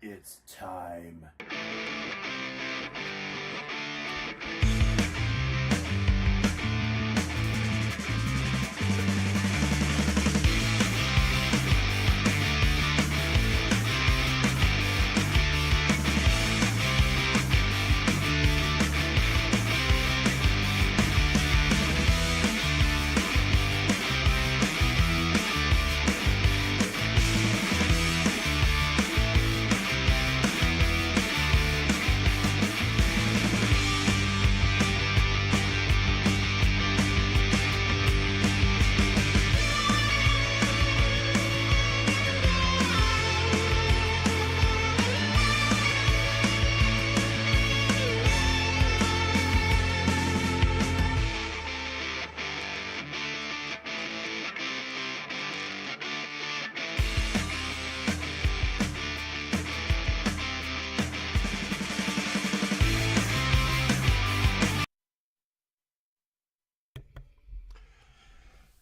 It's time.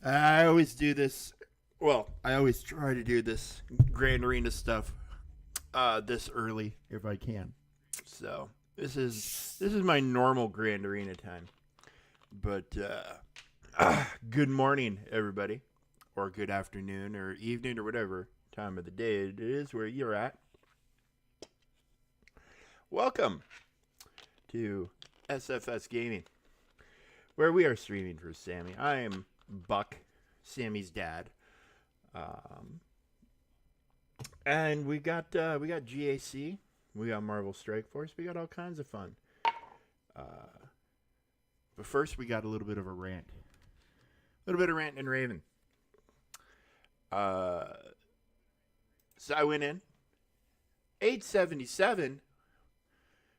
I always do this. Well, I always try to do this Grand Arena stuff this early if I can. So this is my normal Grand Arena time. But good morning, everybody, or good afternoon, or evening, or whatever time of the day it is where you're at. Welcome to SFS Gaming, where we are streaming for Sammy. I am Buck, Sammy's dad, and we got GAC, we got Marvel Strike Force, we got all kinds of fun. But first, we got a little bit of a rant, and raving. So I went in 877.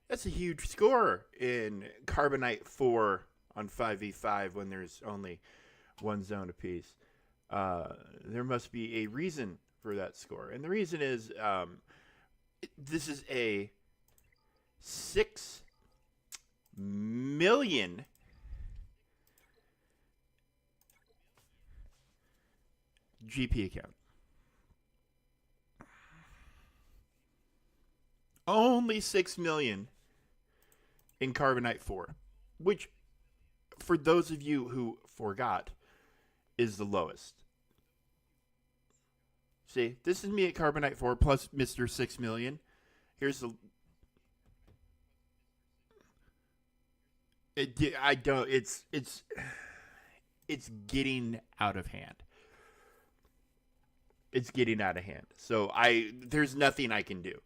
That's a huge score in Carbonite 4 on 5v5 when there's only one zone apiece. There must be a reason for that score. And the reason is this is a 6 million GP account. Only 6 million in Carbonite 4, which, for those of you who forgot, is the lowest. See, this is me at Carbonite 4 plus Mr. 6 million. Here's the... I don't... It's getting out of hand. It's getting out of hand. So there's nothing I can do.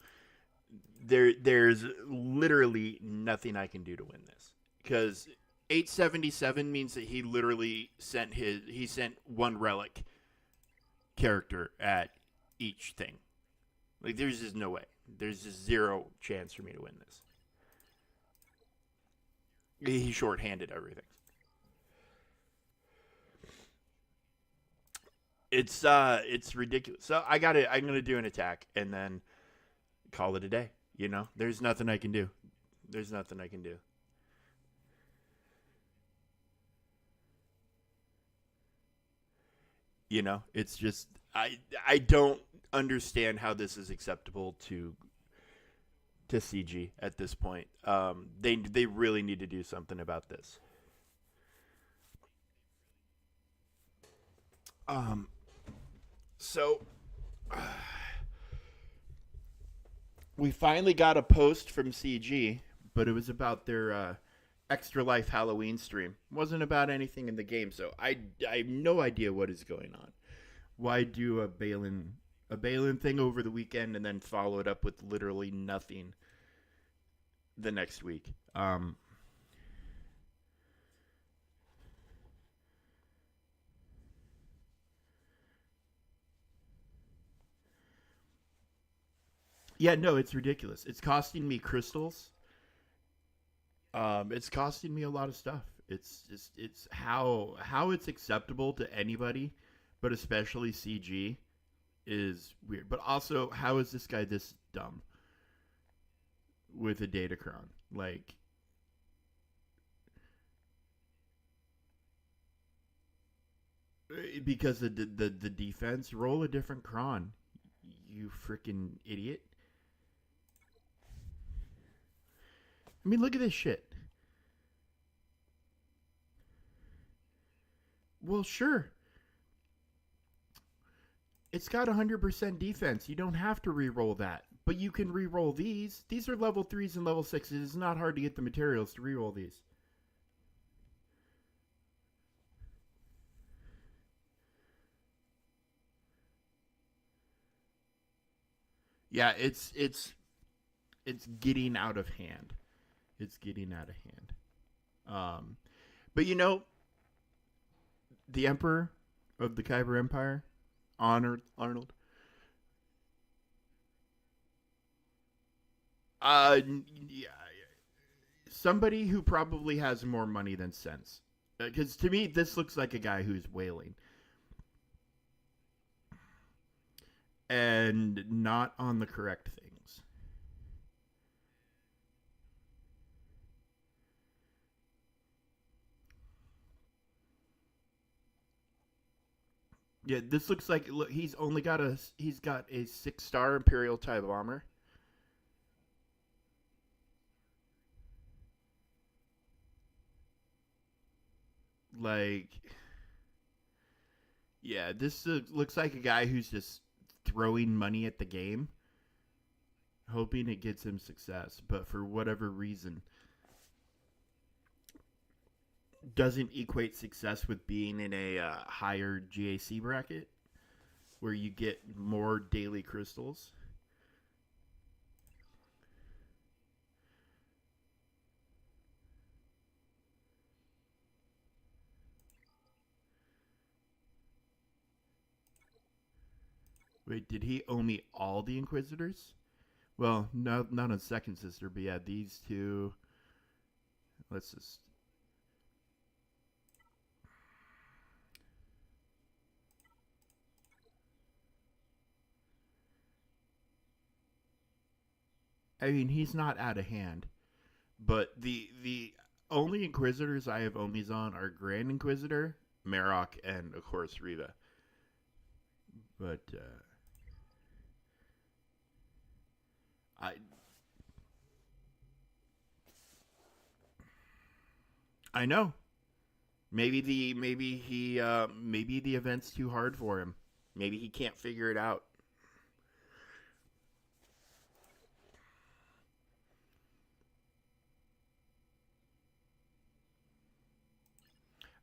There's literally nothing I can do to win this, because 877 means that he literally sent one relic character at each thing. Like, there's just no way. There's just zero chance for me to win this. He shorthanded everything. It's ridiculous. So I'm gonna do an attack and then call it a day. You know, there's nothing I can do. You know, it's just I don't understand how this is acceptable to CG at this point. They really need to do something about this. So we finally got a post from CG, but it was about their Extra Life Halloween stream. It wasn't about anything in the game, so I have no idea what is going on. Why do a Balin thing over the weekend and then follow it up with literally nothing the next week? Yeah, no, it's ridiculous. It's costing me crystals. It's costing me a lot of stuff. It's how it's acceptable to anybody, but especially CG, is weird. But also, how is this guy this dumb with a Datacron? Like, because the defense, roll a different cron, you freaking idiot. I mean, look at this shit. Well, sure. It's got 100% defense. You don't have to re-roll that. But you can re-roll these. These are level 3s and level 6s. It's not hard to get the materials to re-roll these. Yeah, it's getting out of hand. It's getting out of hand. But you know, the Emperor of the Kyber Empire, honored Arnold. Yeah, somebody who probably has more money than sense. Because to me, this looks like a guy who's wailing and not on the correct things. Yeah, this looks like look, he's got a 6-star Imperial TIE bomber. Like, yeah, this looks like a guy who's just throwing money at the game, hoping it gets him success, but for whatever reason, doesn't equate success with being in a higher GAC bracket where you get more daily crystals. Wait, did he owe me all the Inquisitors? Well, no, not on Second Sister, but yeah, these two. Let's just. I mean, he's not out of hand, but the only Inquisitors I have Omis on are Grand Inquisitor, Marok, and of course Riva. But I I know maybe the event's too hard for him. Maybe he can't figure it out.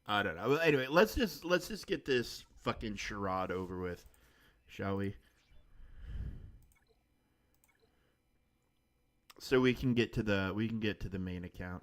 I don't know. Well, anyway, let's just get this fucking charade over with, shall we? So we can get to the main account.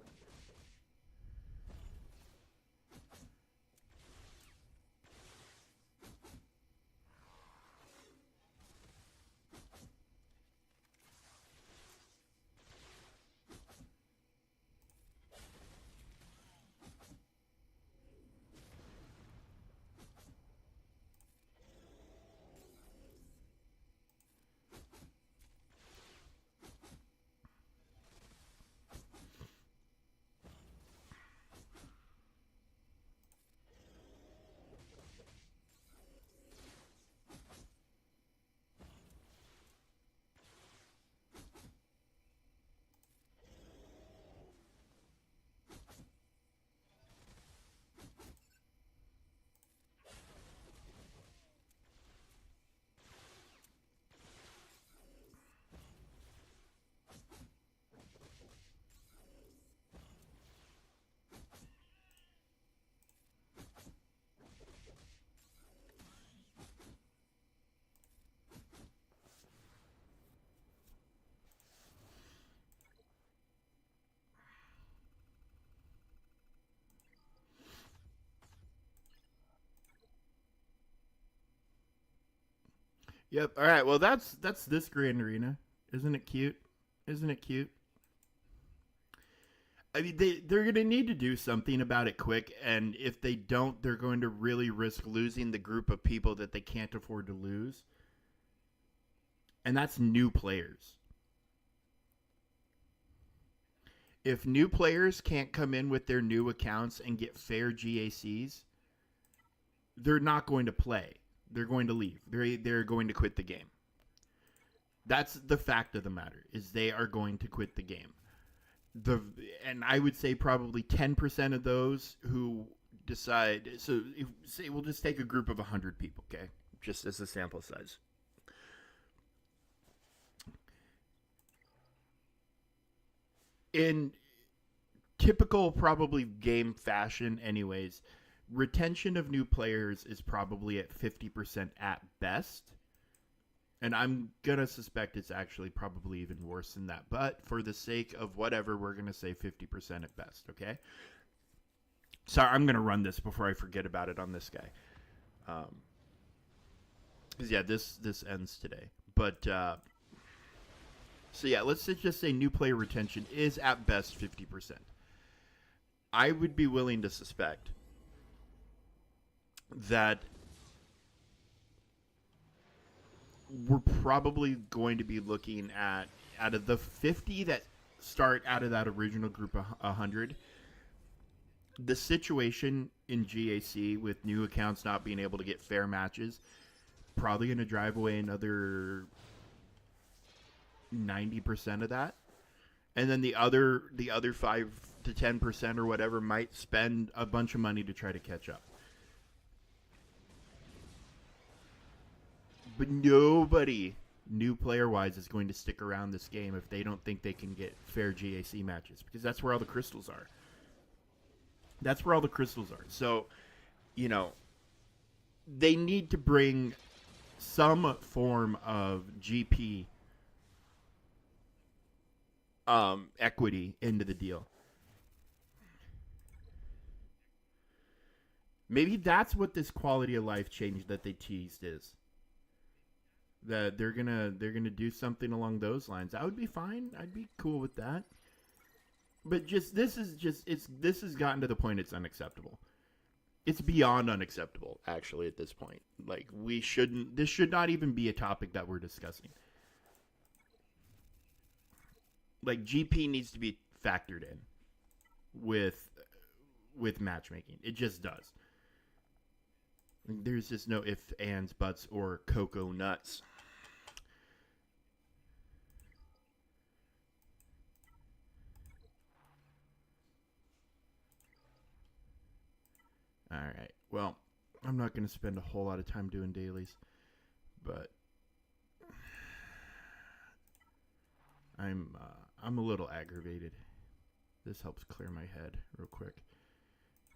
Yep. All right. Well, that's this grand arena. Isn't it cute? Isn't it cute? I mean, they're going to need to do something about it quick, and if they don't, they're going to really risk losing the group of people that they can't afford to lose, and that's new players. If new players can't come in with their new accounts and get fair GACs, they're not going to play. They're going to leave. They're going to quit the game. That's the fact of the matter is they are going to quit the game. the and I would say probably 10% of those who decide. So if, say we'll just take a group of 100 people, okay, just as a sample size. In typical probably game fashion anyways, retention of new players is probably at 50% at best. And I'm gonna suspect it's actually probably even worse than that. But for the sake of whatever, we're gonna say 50% at best. Okay. Sorry, I'm gonna run this before I forget about it on this guy. Because yeah, this ends today. But so yeah, let's just say new player retention is at best 50%. I would be willing to suspect that we're probably going to be looking at out of the 50 that start out of that original group of 100, the situation in GAC with new accounts not being able to get fair matches probably going to drive away another 90% of that. And then the other 5 to 10% or whatever might spend a bunch of money to try to catch up. But nobody, new player wise, is going to stick around this game if they don't think they can get fair GAC matches, because that's where all the crystals are. That's where all the crystals are. So, you know, they need to bring some form of GP equity into the deal. Maybe that's what this quality of life change that they teased is. That they're gonna do something along those lines. I would be fine. I'd be cool with that. But this has gotten to the point it's unacceptable. It's beyond unacceptable, actually, at this point. Like, this should not even be a topic that we're discussing. Like, GP needs to be factored in with matchmaking. It just does. There's just no ifs, ands, buts, or cocoa nuts. All right. Well, I'm not going to spend a whole lot of time doing dailies, but I'm a little aggravated. This helps clear my head real quick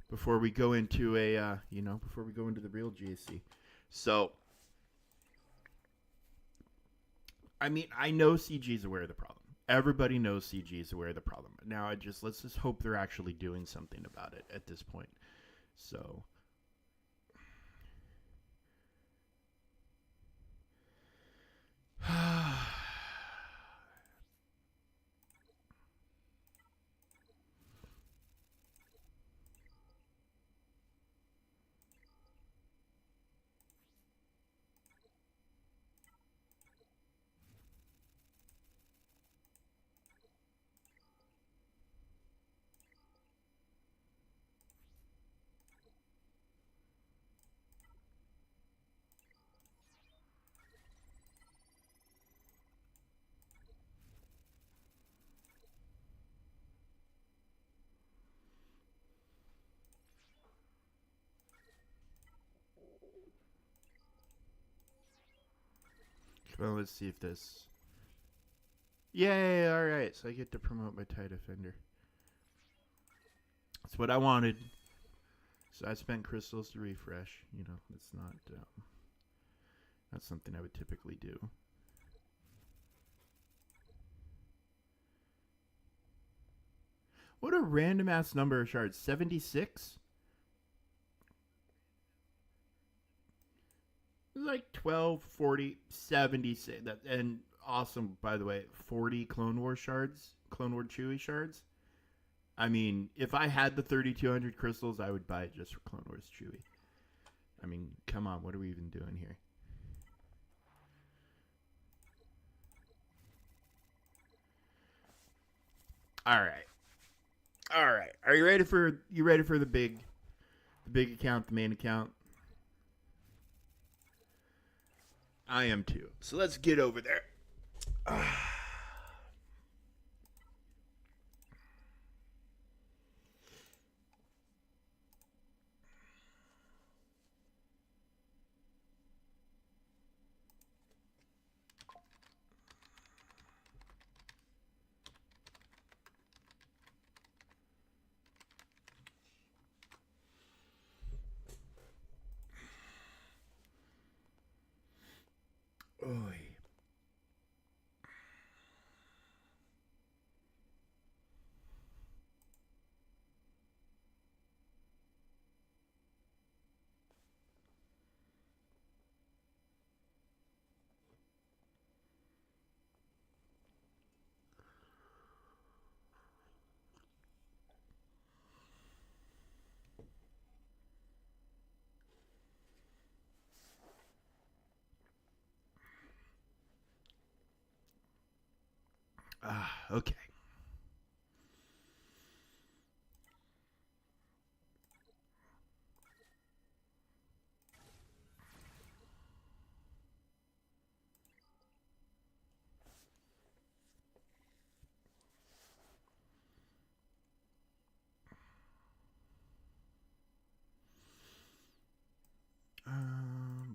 before we go into before we go into the real GAC. So, I mean, I know CG is aware of the problem. Everybody knows CG is aware of the problem. Now, let's just hope they're actually doing something about it at this point. So, well, let's see if this. Yay! All right, so I get to promote my TIE Defender. That's what I wanted. So I spent crystals to refresh. You know, it's not something I would typically do. What a random ass number of shards. 76? Like 12, 40, 76. And awesome, by the way, 40 Clone War shards, Clone War Chewie shards. I mean, if I had the 3,200 crystals, I would buy it just for Clone Wars Chewie. I mean, come on, what are we even doing here? All right. All right. Are you ready for the big account, the main account? I am too. So let's get over there. Okay.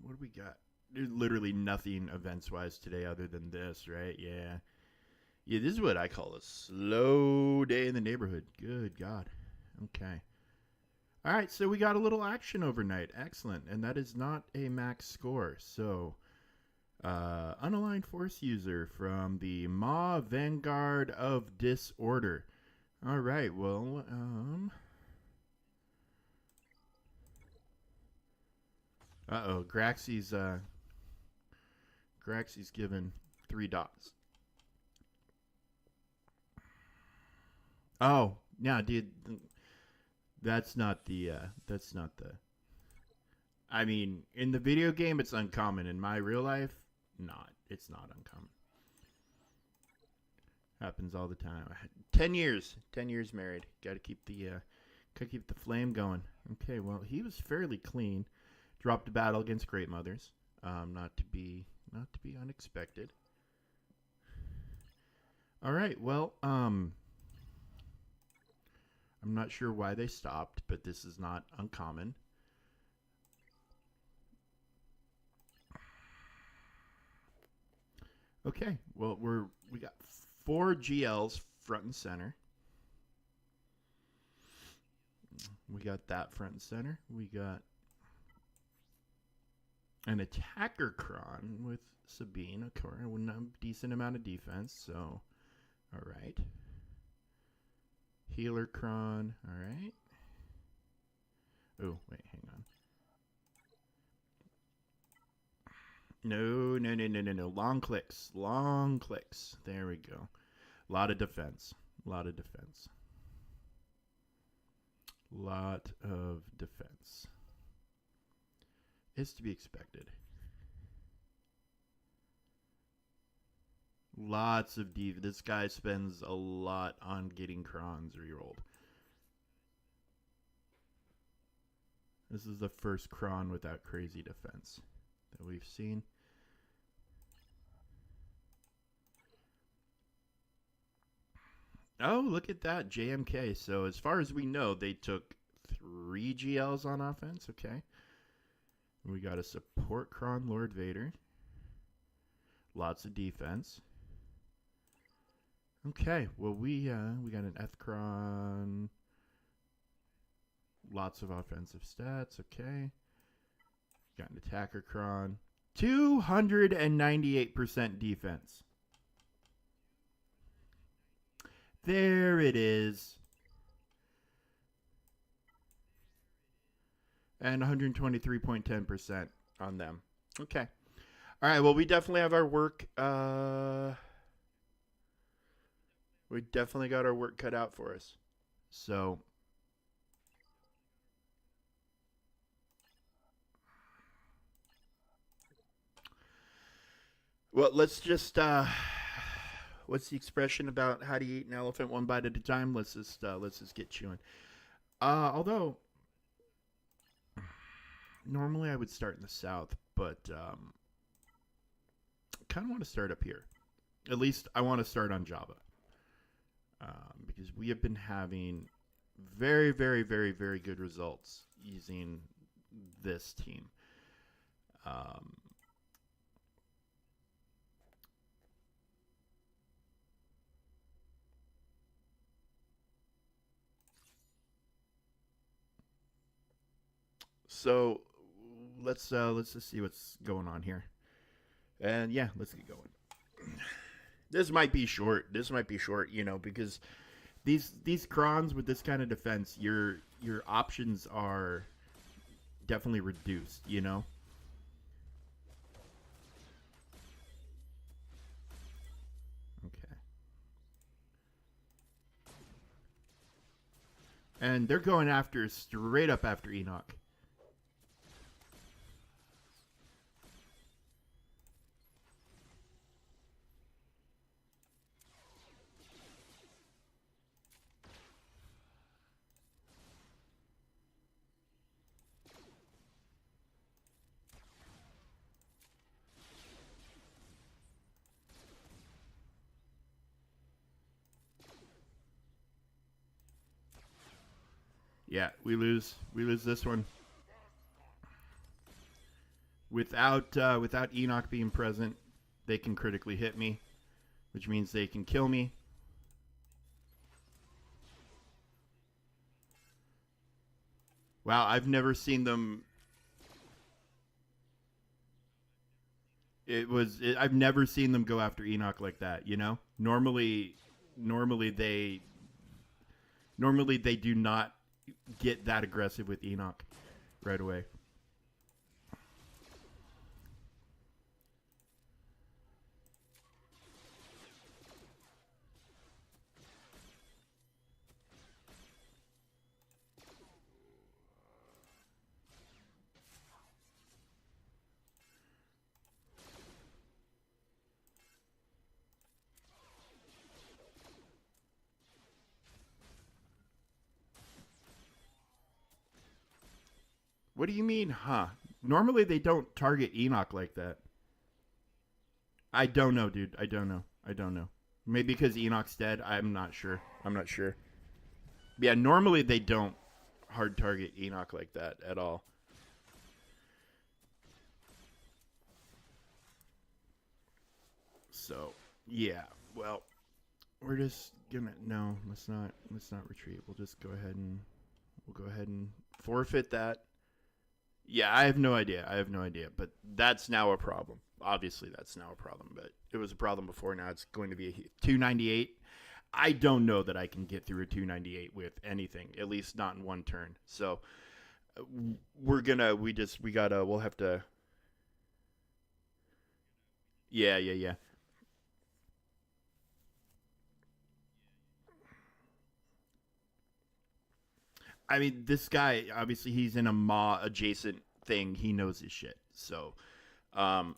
What do we got? There's literally nothing events-wise today other than this, right? Yeah. Yeah, this is what I call a slow day in the neighborhood. Good God. Okay. All right, so we got a little action overnight. Excellent. And that is not a max score. So, unaligned force user from the Ma Vanguard of Disorder. All right, well, uh-oh, Graxy's given 3 dots. Oh, yeah, dude, that's not the, I mean, in the video game, it's uncommon. In my real life, it's not uncommon. Happens all the time. 10 years married. Gotta keep the flame going. Okay, well, he was fairly clean. Dropped a battle against Great Mothers. Not to be unexpected. All right, well, I'm not sure why they stopped, but this is not uncommon. Okay, well, we got 4 GLs front and center. We got that front and center. We got an attacker cron with Sabine, of course, with a decent amount of defense. So, all right. Healer cron, all right. Oh, wait, hang on. No. Long clicks. There we go. A lot of defense. Lot of defense. It's to be expected. Lots of This guy spends a lot on getting crons rerolled. This is the first cron without crazy defense that we've seen. Oh, look at that, JMK. So as far as we know, they took 3 GLs on offense. Okay. We got a support cron, Lord Vader. Lots of defense. Okay, well we got an Ethcron. Lots of offensive stats. Okay. Got an attacker cron. 298% defense. There it is. And 123.10% on them. Okay. All right, well, we definitely have our work. We definitely got our work cut out for us. So, well, let's just what's the expression about how do you eat an elephant one bite at a time? Let's just get chewing. Although normally I would start in the south, but kind of want to start up here. At least I want to start on Java. Because we have been having very, very, very, very good results using this team. So let's just see what's going on here, and yeah, let's get going. This might be short. You know, because these crons with this kind of defense, your options are definitely reduced. You know. Okay. And they're going straight up after Enoch. Yeah, we lose. We lose this one. Without Enoch being present, they can critically hit me, which means they can kill me. Wow, I've never seen them. I've never seen them go after Enoch like that. You know, normally they do not get that aggressive with Enoch right away. What do you mean, huh? Normally they don't target Enoch like that. I don't know, dude. I don't know. I don't know. Maybe because Enoch's dead. I'm not sure. I'm not sure. Yeah, normally they don't hard target Enoch like that at all. So, yeah. Well, we're just gonna no. Let's not retreat. We'll go ahead and forfeit that. Yeah, I have no idea. I have no idea. But that's now a problem. Obviously, that's now a problem. But it was a problem before. Now it's going to be a 298. I don't know that I can get through a 298 with anything, at least not in one turn. So we'll have to. Yeah, yeah, yeah. I mean, this guy, obviously, he's in a Maw adjacent thing. He knows his shit. So, um,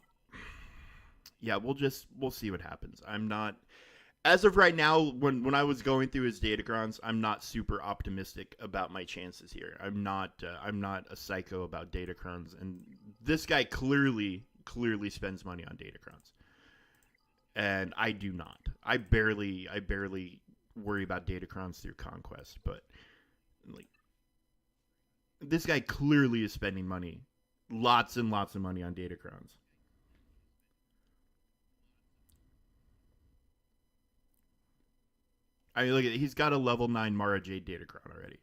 yeah, we'll see what happens. I'm not as of right now. When I was going through his datacrons, I'm not super optimistic about my chances here. I'm not a psycho about datacrons, and this guy clearly spends money on datacrons, and I do not. I barely worry about datacrons through conquest, but like this guy clearly is spending money, lots and lots of money on datacrons. I mean, look at he's got a level 9 Mara Jade Datacron already.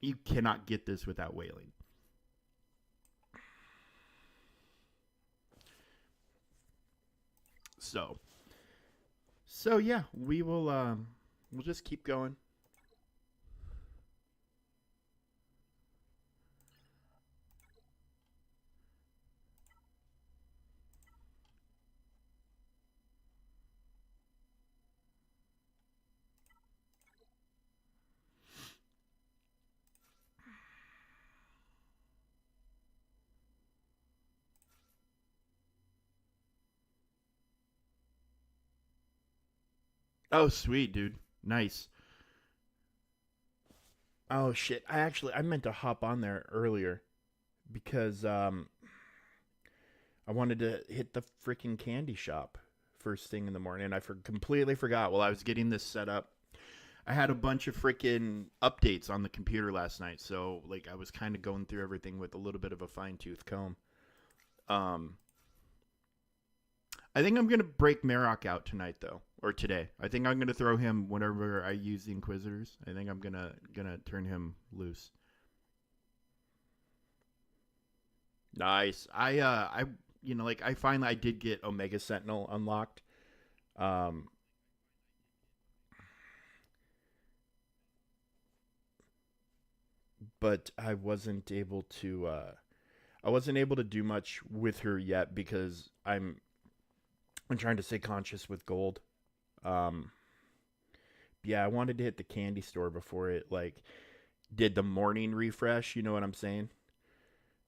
You cannot get this without whaling. So, yeah, we'll just keep going. Oh, sweet, dude. Nice. Oh shit. I meant to hop on there earlier because I wanted to hit the freaking candy shop first thing in the morning. Completely forgot while I was getting this set up. I had a bunch of freaking updates on the computer last night, so like I was kind of going through everything with a little bit of a fine tooth comb. Um, I think I'm gonna break Marok out tonight though, or today. I think I'm gonna throw him whenever I use the Inquisitors. I think I'm gonna turn him loose. Nice. Like I finally I did get Omega Sentinel unlocked. Um, but I wasn't able to do much with her yet because I'm trying to stay conscious with gold. Um, yeah, I wanted to hit the candy store before it like did the morning refresh. You know what I'm saying?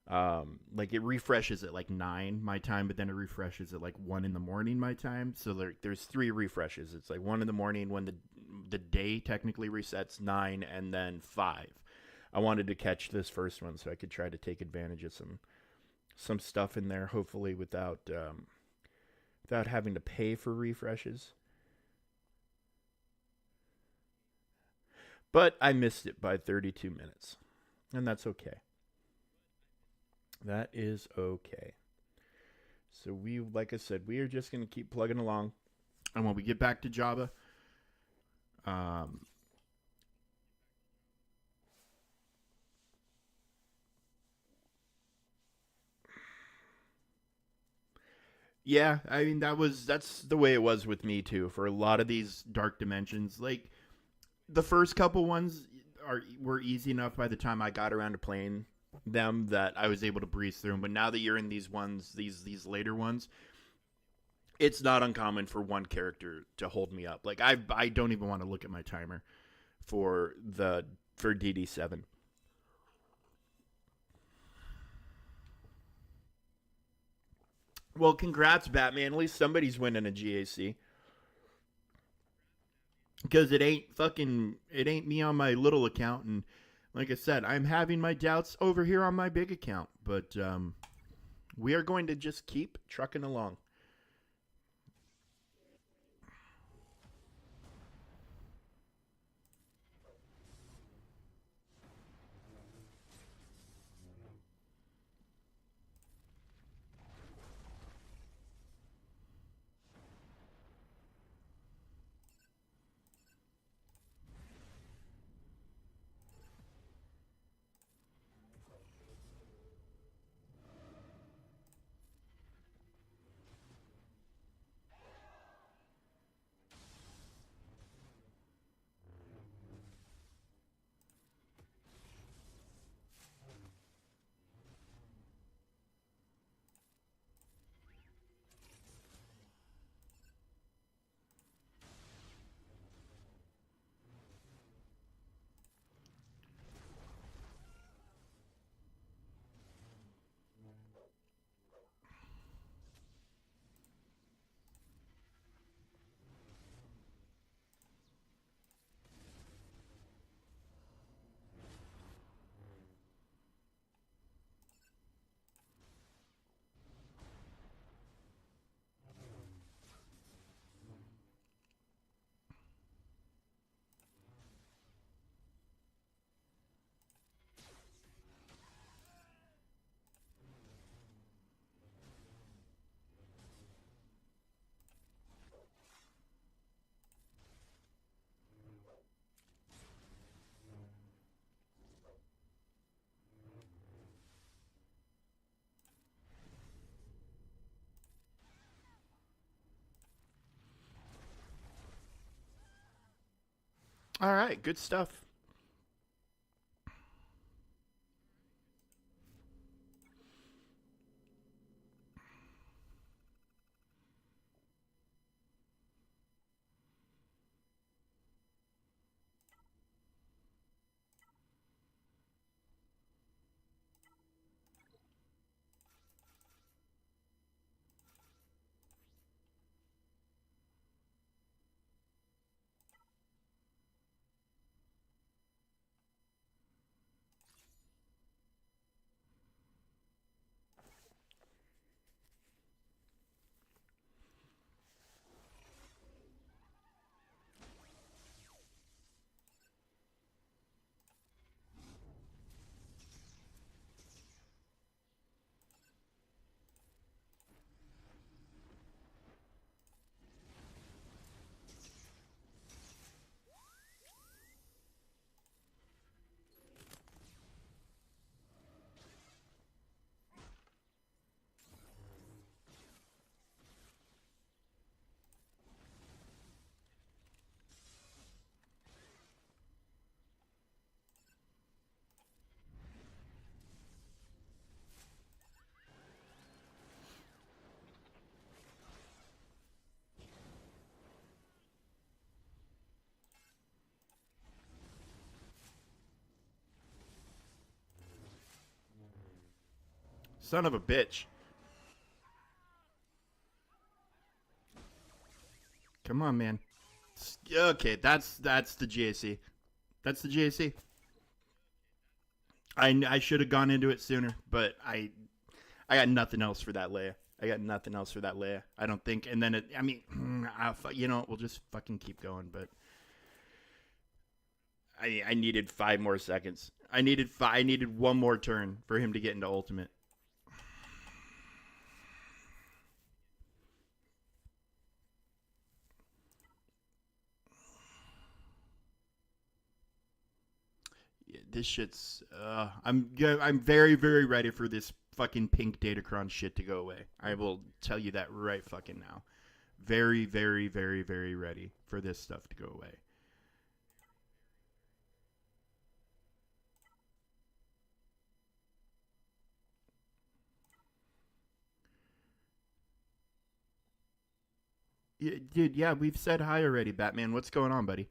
Like it refreshes at like 9 my time, but then it refreshes at like 1 in the morning my time. So there's 3 refreshes. It's like 1 in the morning when the day technically resets, 9, and then 5. I wanted to catch this first one so I could try to take advantage of some stuff in there, hopefully without having to pay for refreshes. But I missed it by 32 minutes. And that's okay. That is okay. So like I said, we are just going to keep plugging along. And when we get back to Java, um, yeah, I mean that's the way it was with me too. For a lot of these dark dimensions, like the first couple ones were easy enough by the time I got around to playing them that I was able to breeze through them. But now that you're in these ones, these later ones, it's not uncommon for one character to hold me up. Like I don't even want to look at my timer for DD7. Well, congrats, Batman. At least somebody's winning a GAC. Because it ain't me on my little account, and like I said, I'm having my doubts over here on my big account. But we are going to just keep trucking along. All right, good stuff. Son of a bitch. Come on, man. Okay, that's the GAC. That's the GAC. I should have gone into it sooner, but I got nothing else for that Leia. I got nothing else for that Leia. I don't think. And then we'll just fucking keep going. But I needed 5 more seconds. I needed one more turn for him to get into ultimate. Yeah, this shit's. I'm very very ready for this fucking pink Datacron shit to go away. I will tell you that right fucking now. Very very very very ready for this stuff to go away. Yeah, dude, yeah, we've said hi already, Batman. What's going on, buddy?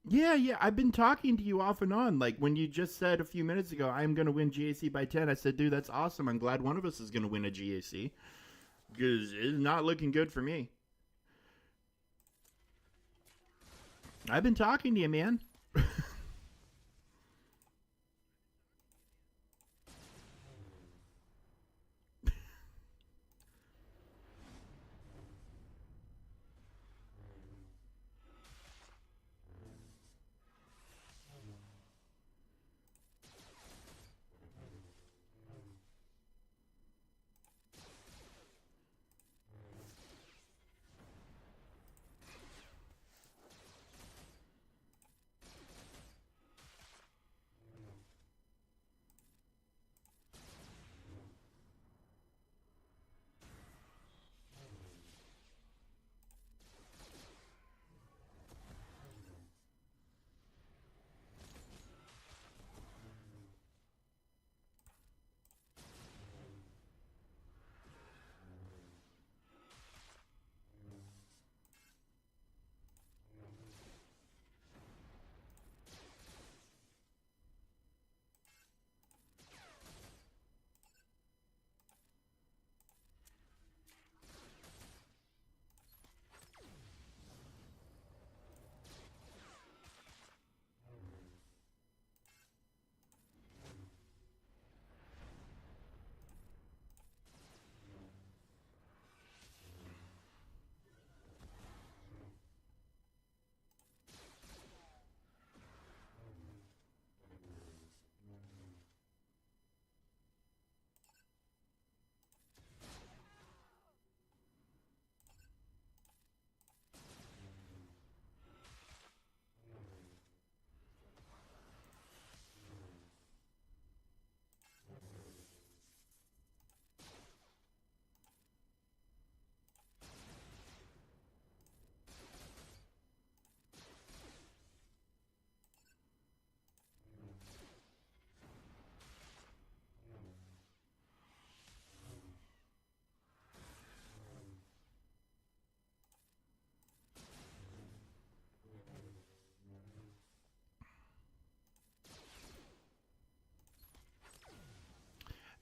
Yeah, yeah, I've been talking to you off and on. Like when you just said a few minutes ago, I'm going to win GAC by 10, I said, dude, that's awesome. I'm glad one of us is going to win a GAC because it's not looking good for me. I've been talking to you, man.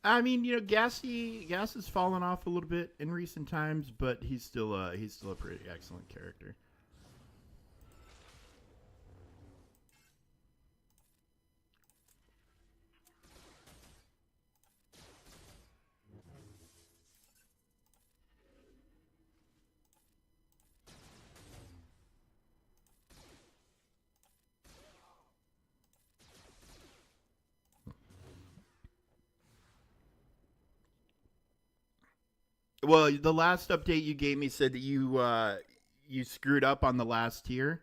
I mean, Gas has fallen off a little bit in recent times, but he's still a pretty excellent character. Well, the last update you gave me said that you screwed up on the last tier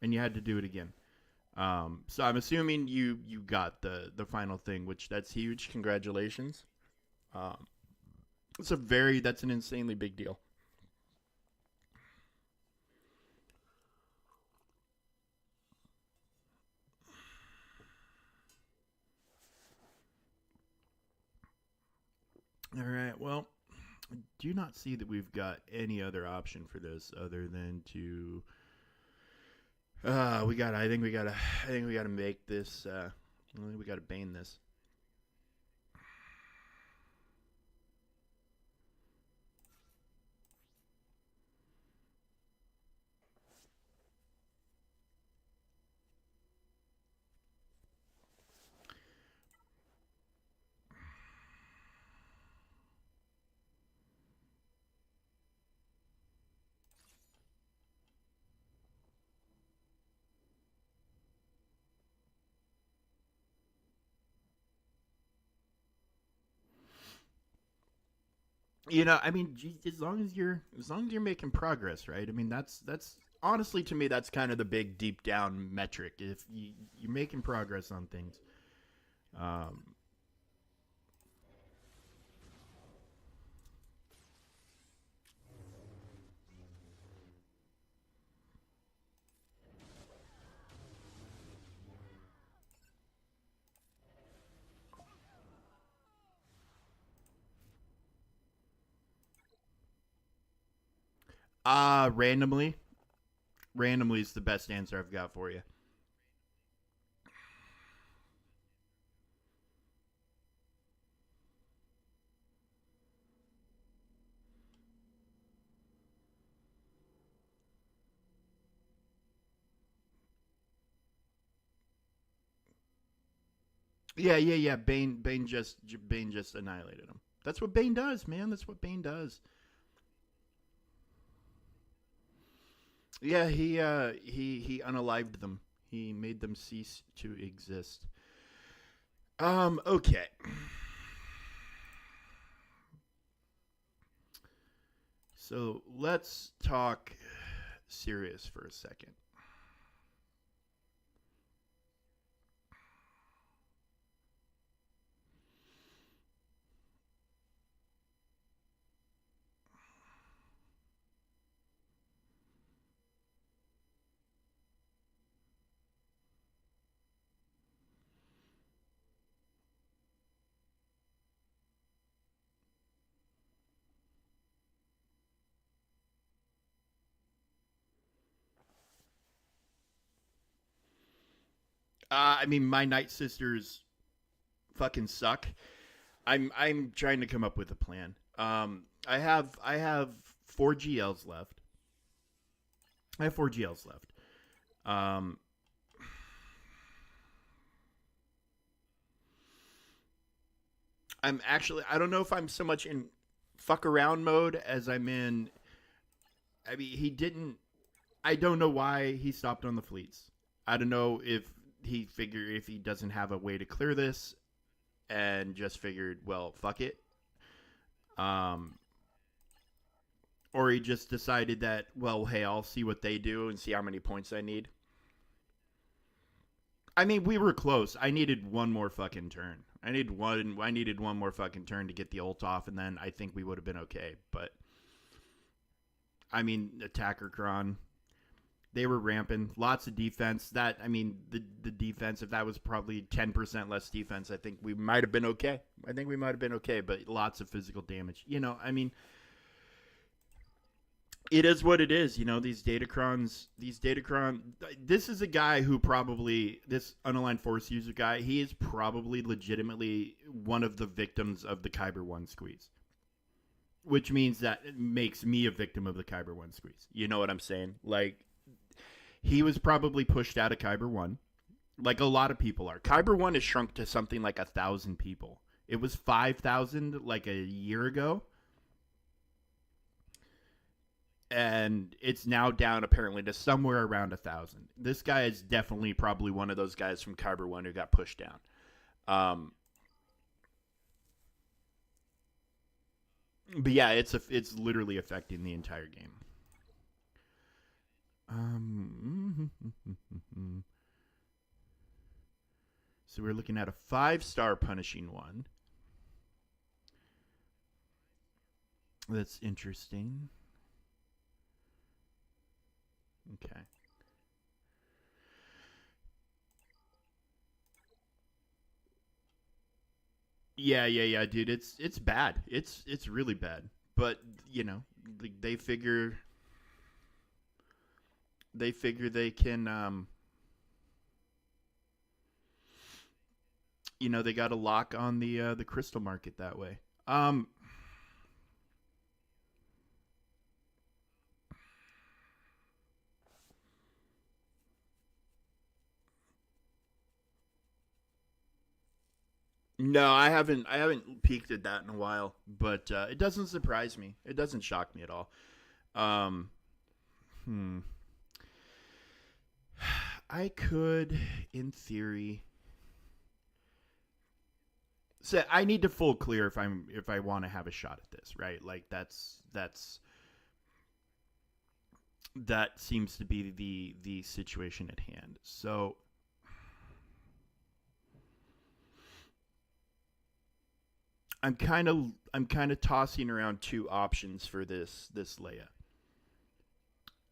and you had to do it again. So I'm assuming you got the final thing, which that's huge. Congratulations. Um, that's an insanely big deal. All right. Well, I do not see that we've got any other option for this other than to. We got. I think we got to. I think we got to make this. I think we got to bane this. I mean, as long as you're making progress, right? I mean, that's honestly to me that's kind of the big deep down metric. If you're making progress on things, um, randomly, randomly is the best answer I've got for you. Yeah, yeah, yeah. Bane just annihilated him. That's what Bane does, man. That's what Bane does. Yeah, he unalived them. He made them cease to exist. Okay. So let's talk serious for a second. I mean, my Night Sisters fucking suck. I'm trying to come up with a plan. I have 4 GLs left. I have 4 GLs left. Um, I don't know if I'm so much in fuck around mode as I'm in. I mean, he didn't. I don't know why he stopped on the fleets. I don't know if if he doesn't have a way to clear this and just figured, well, fuck it. Um, or he just decided that, well, hey, I'll see what they do and see how many points I need. I mean, we were close. I needed one more fucking turn. I needed one more fucking turn to get the ult off, and then I think we would have been okay. But I mean, attacker cron, they were ramping. Lots of defense. That I mean, the defense. If that was probably 10% less defense, I think we might have been okay. I think we might have been okay. But lots of physical damage. I mean, it is what it is. These Datacrons. This is a guy who probably this unaligned force user guy. He is probably legitimately one of the victims of the Kyber One squeeze, which means that it makes me a victim of the Kyber One squeeze. You know what I'm saying? Like he was probably pushed out of Kyber One, like a lot of people are. Kyber One has shrunk to something like 1,000 people. It was 5,000 like a year ago, and it's now down apparently to somewhere around 1,000. This guy is definitely probably one of those guys from Kyber One who got pushed down. Um, but yeah, it's literally affecting the entire game. Um, so we're looking at a 5-star punishing one. That's interesting. Okay. Yeah, yeah, yeah, dude. It's bad. It's really bad. But they figure they can they got a lock on the crystal market that way. No, I haven't peeked at that in a while, but it doesn't surprise me. It doesn't shock me at all. Um, hmm. I could, in theory, So I need to full clear if I want to have a shot at this, right? Like that seems to be the situation at hand. So I'm kind of tossing around two options for this Leia.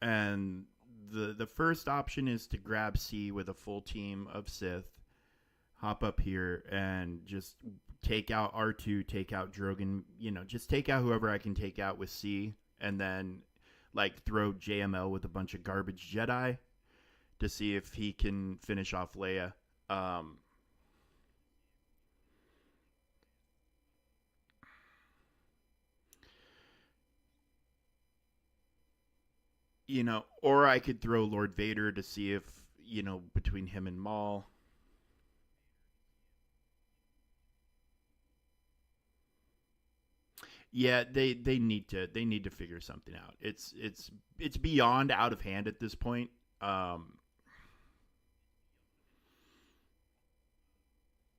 And the first option is to grab C with a full team of Sith, hop up here and just take out R2, take out Drogon, just take out whoever I can take out with C, and then like throw JML with a bunch of garbage Jedi to see if he can finish off Leia. Um, or I could throw Lord Vader to see if, between him and Maul. Yeah, they need to figure something out. It's beyond out of hand at this point. Um,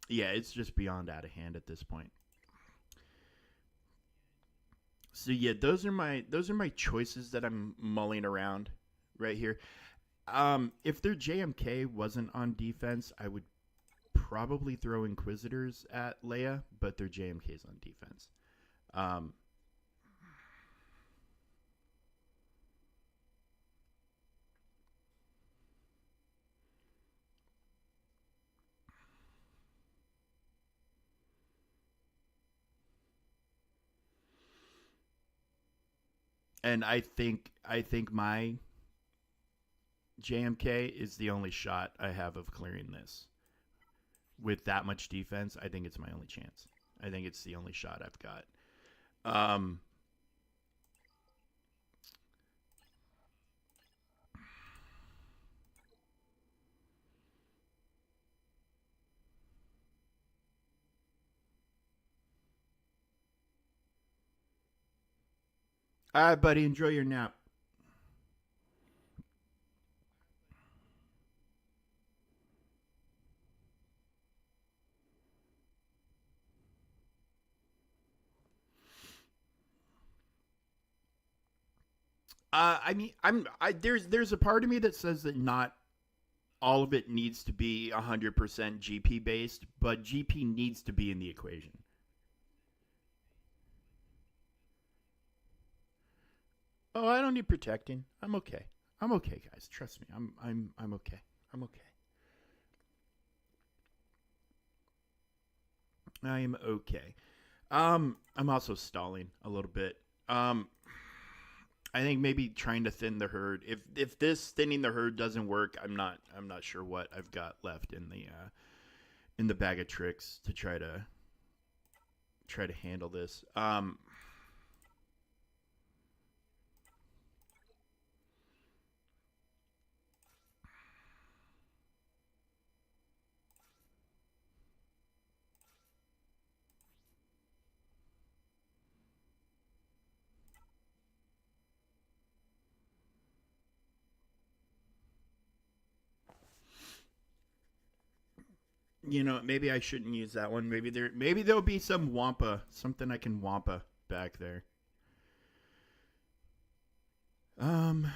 yeah, it's just beyond out of hand at this point. So yeah, those are my choices that I'm mulling around right here. If their JMK wasn't on defense, I would probably throw Inquisitors at Leia, but their JMK's on defense. Um, and I think my JMK is the only shot I have of clearing this. With that much defense, I think it's my only chance. I think it's the only shot I've got. Um, all right, buddy, enjoy your nap. I mean, there's a part of me that says that not all of it needs to be 100% GP based, but GP needs to be in the equation. Oh, I don't need protecting. I'm okay. I'm okay, guys. Trust me. I'm okay. I'm okay. I am okay. I'm also stalling a little bit. Um, I think maybe trying to thin the herd. If this thinning the herd doesn't work, I'm not sure what I've got left in the bag of tricks to try to handle this. Maybe I shouldn't use that one. Maybe there'll be some wampa, something I can wampa back there. Um,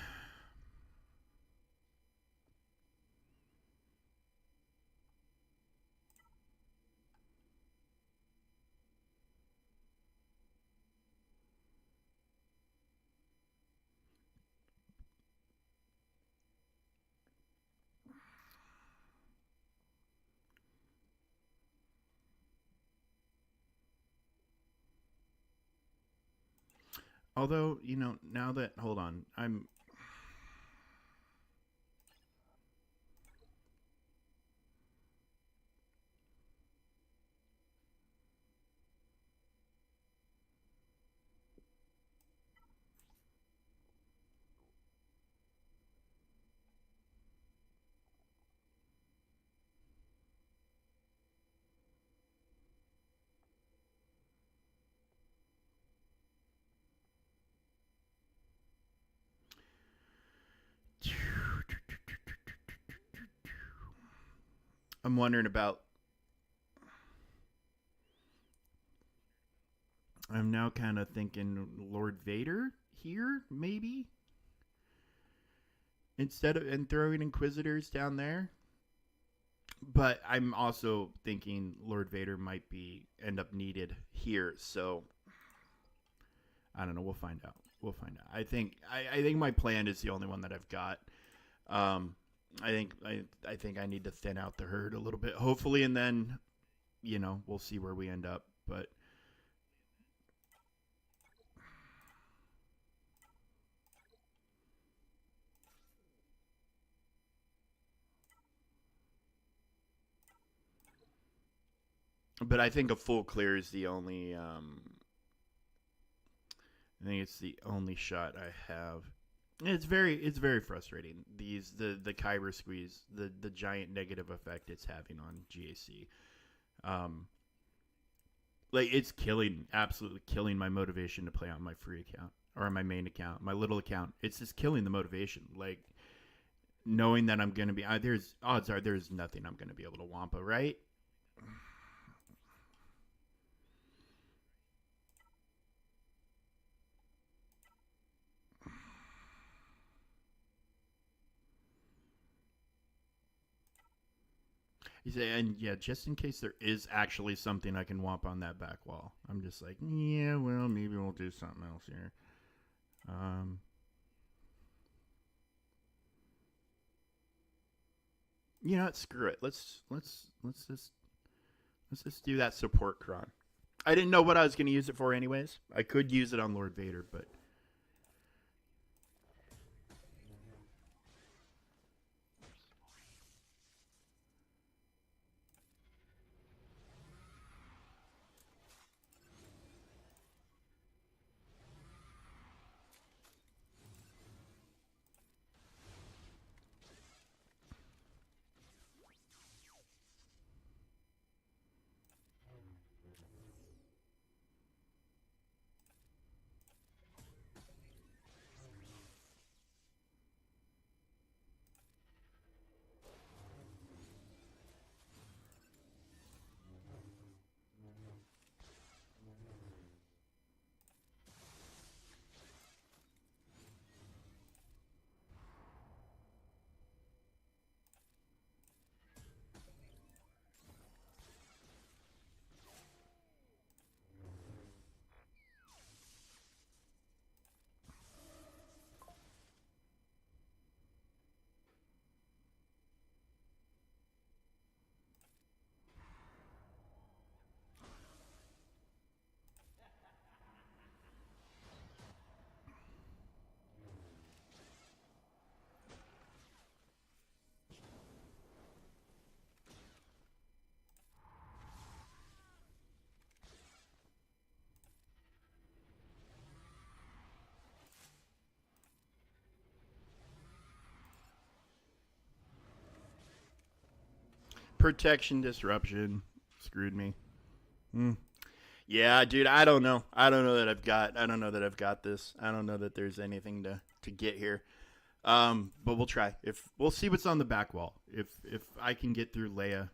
although now that hold on, I'm wondering about I'm now kind of thinking Lord Vader here, maybe, instead of and throwing Inquisitors down there. But I'm also thinking Lord Vader might be end up needed here. So I don't know. We'll find out. We'll find out. I think my plan is the only one that I've got. Um, I think I need to thin out the herd a little bit, hopefully, and then we'll see where we end up. But I think a full clear is the only. I think it's the only shot I have. It's very frustrating. The Kyber squeeze, the giant negative effect it's having on GAC. Um, like it's absolutely killing my motivation to play on my free account or on my main account, my little account. It's just killing the motivation. Like knowing that I'm gonna be there's odds are there's nothing I'm gonna be able to wampa, right? You say, and yeah, just in case there is actually something I can wamp on that back wall, I'm just like, yeah, well, maybe we'll do something else here. Um, you know what? Screw it. Let's just do that support cron. I didn't know what I was going to use it for, anyways. I could use it on Lord Vader, but protection disruption screwed me. Hmm. Yeah, dude, I don't know. I don't know that I've got. I don't know that I've got this. I don't know that there's anything to get here. But we'll try. If we'll see what's on the back wall. If I can get through Leia,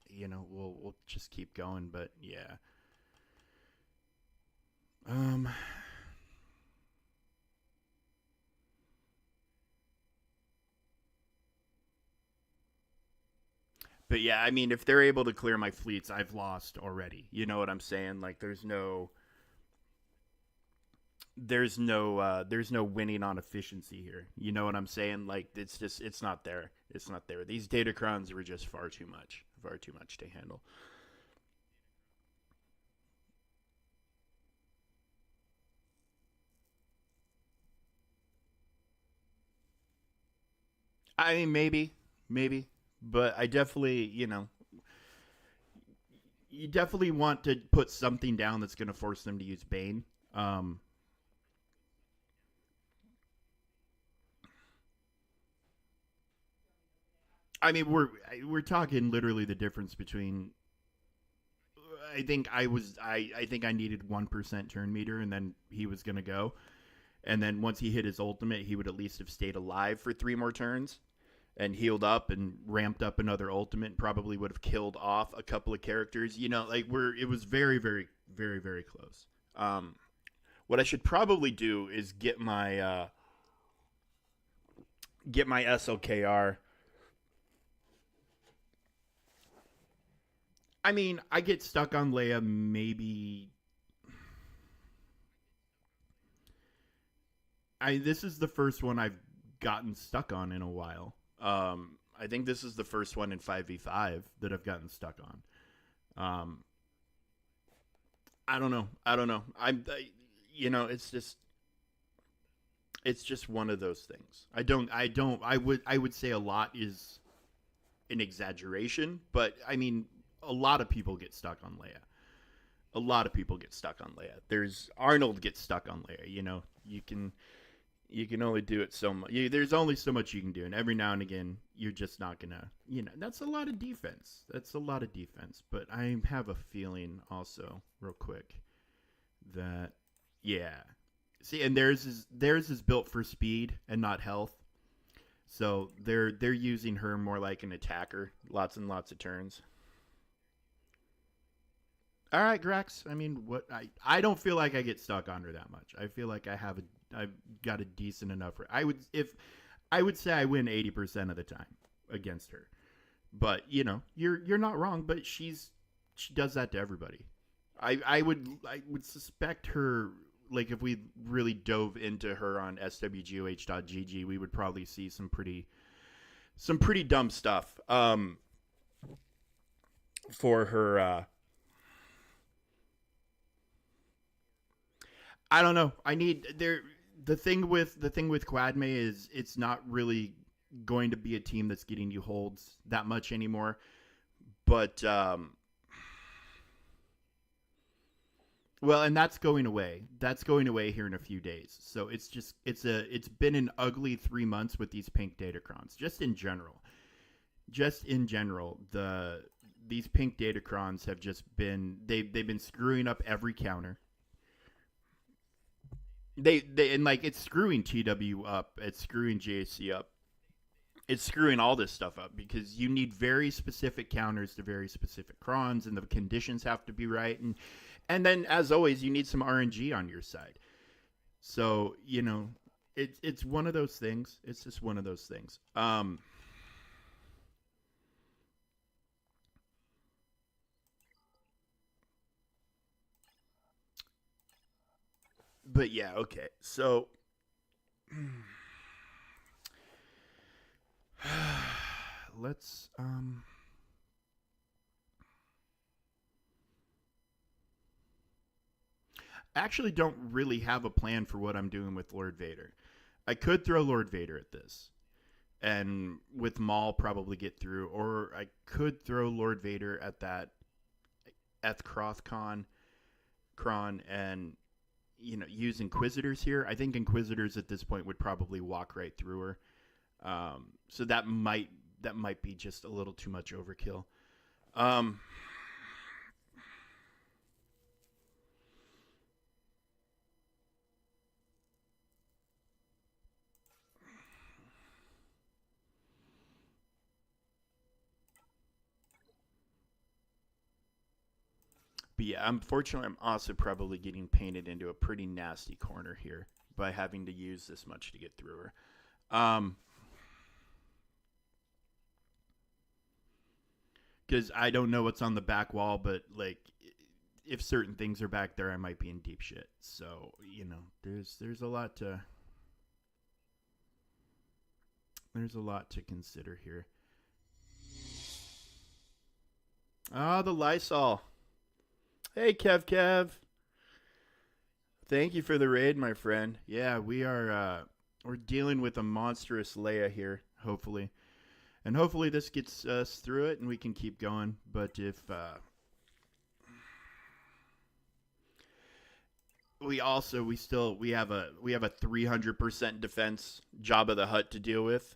we'll just keep going. But yeah. Um. But yeah, I mean, if they're able to clear my fleets, I've lost already. You know what I'm saying? Like, there's no winning on efficiency here. You know what I'm saying? Like it's not there. It's not there. These datacrons were just far too much to handle. I mean, maybe, but I definitely, you definitely want to put something down that's going to force them to use Bane. Um, I mean, we're talking literally the difference between. I think I needed 1% turn meter, and then he was gonna go. And then once he hit his ultimate, he would at least have stayed alive for 3 more turns and healed up and ramped up another ultimate. Probably would have killed off a couple of characters. Like it was very, very, very, very close. Um, what I should probably do is get my SLKR. I mean, I get stuck on Leia maybe. This is the first one I've gotten stuck on in a while. I think this is the first one in 5v5 that I've gotten stuck on. Um, I don't know. I don't know. It's just one of those things. I would say a lot is an exaggeration, but I mean, a lot of people get stuck on Leia. A lot of people get stuck on Leia. There's Arnold gets stuck on Leia. You can only do it so much. There's only so much you can do, and every now and again, you're just not gonna. That's a lot of defense. That's a lot of defense. But I have a feeling also, real quick, that yeah. See, and theirs is built for speed and not health. So they're using her more like an attacker, lots and lots of turns. All right, Grex. I mean, I don't feel like I get stuck on her that much. I feel like I've got a decent enough. I would say I win 80% of the time against her. But you're not wrong. But she does that to everybody. I would suspect her. Like if we really dove into her on swgoh.gg, we would probably see some pretty dumb stuff for her. I don't know. I need there. The thing with Quadme is it's not really going to be a team that's getting you holds that much anymore. But well, and that's going away. That's going away here in a few days. So it's been an ugly 3 months with these pink datacrons. Just in general, these pink datacrons have just been they've been screwing up every counter. They and like it's screwing TW up, it's screwing JAC up, it's screwing all this stuff up because you need very specific counters to very specific crons, and the conditions have to be right, and then as always, you need some RNG on your side. So it's one of those things. It's just one of those things. But yeah, okay. So let's actually don't really have a plan for what I'm doing with Lord Vader. I could throw Lord Vader at this, and with Maul probably get through, or I could throw Lord Vader at that Ethkroth Kron, and use Inquisitors here. I think Inquisitors at this point would probably walk right through her. So that might be just a little too much overkill. Um, but yeah, unfortunately, I'm also probably getting painted into a pretty nasty corner here by having to use this much to get through her. Because I don't know what's on the back wall, but like if certain things are back there, I might be in deep shit. So there's a lot to consider here. Ah, the Lysol. Hey, Kev. Thank you for the raid, my friend. Yeah, we're dealing with a monstrous Leia here, hopefully. And hopefully this gets us through it and we can keep going. But if we have a 300% defense Jabba the Hutt to deal with.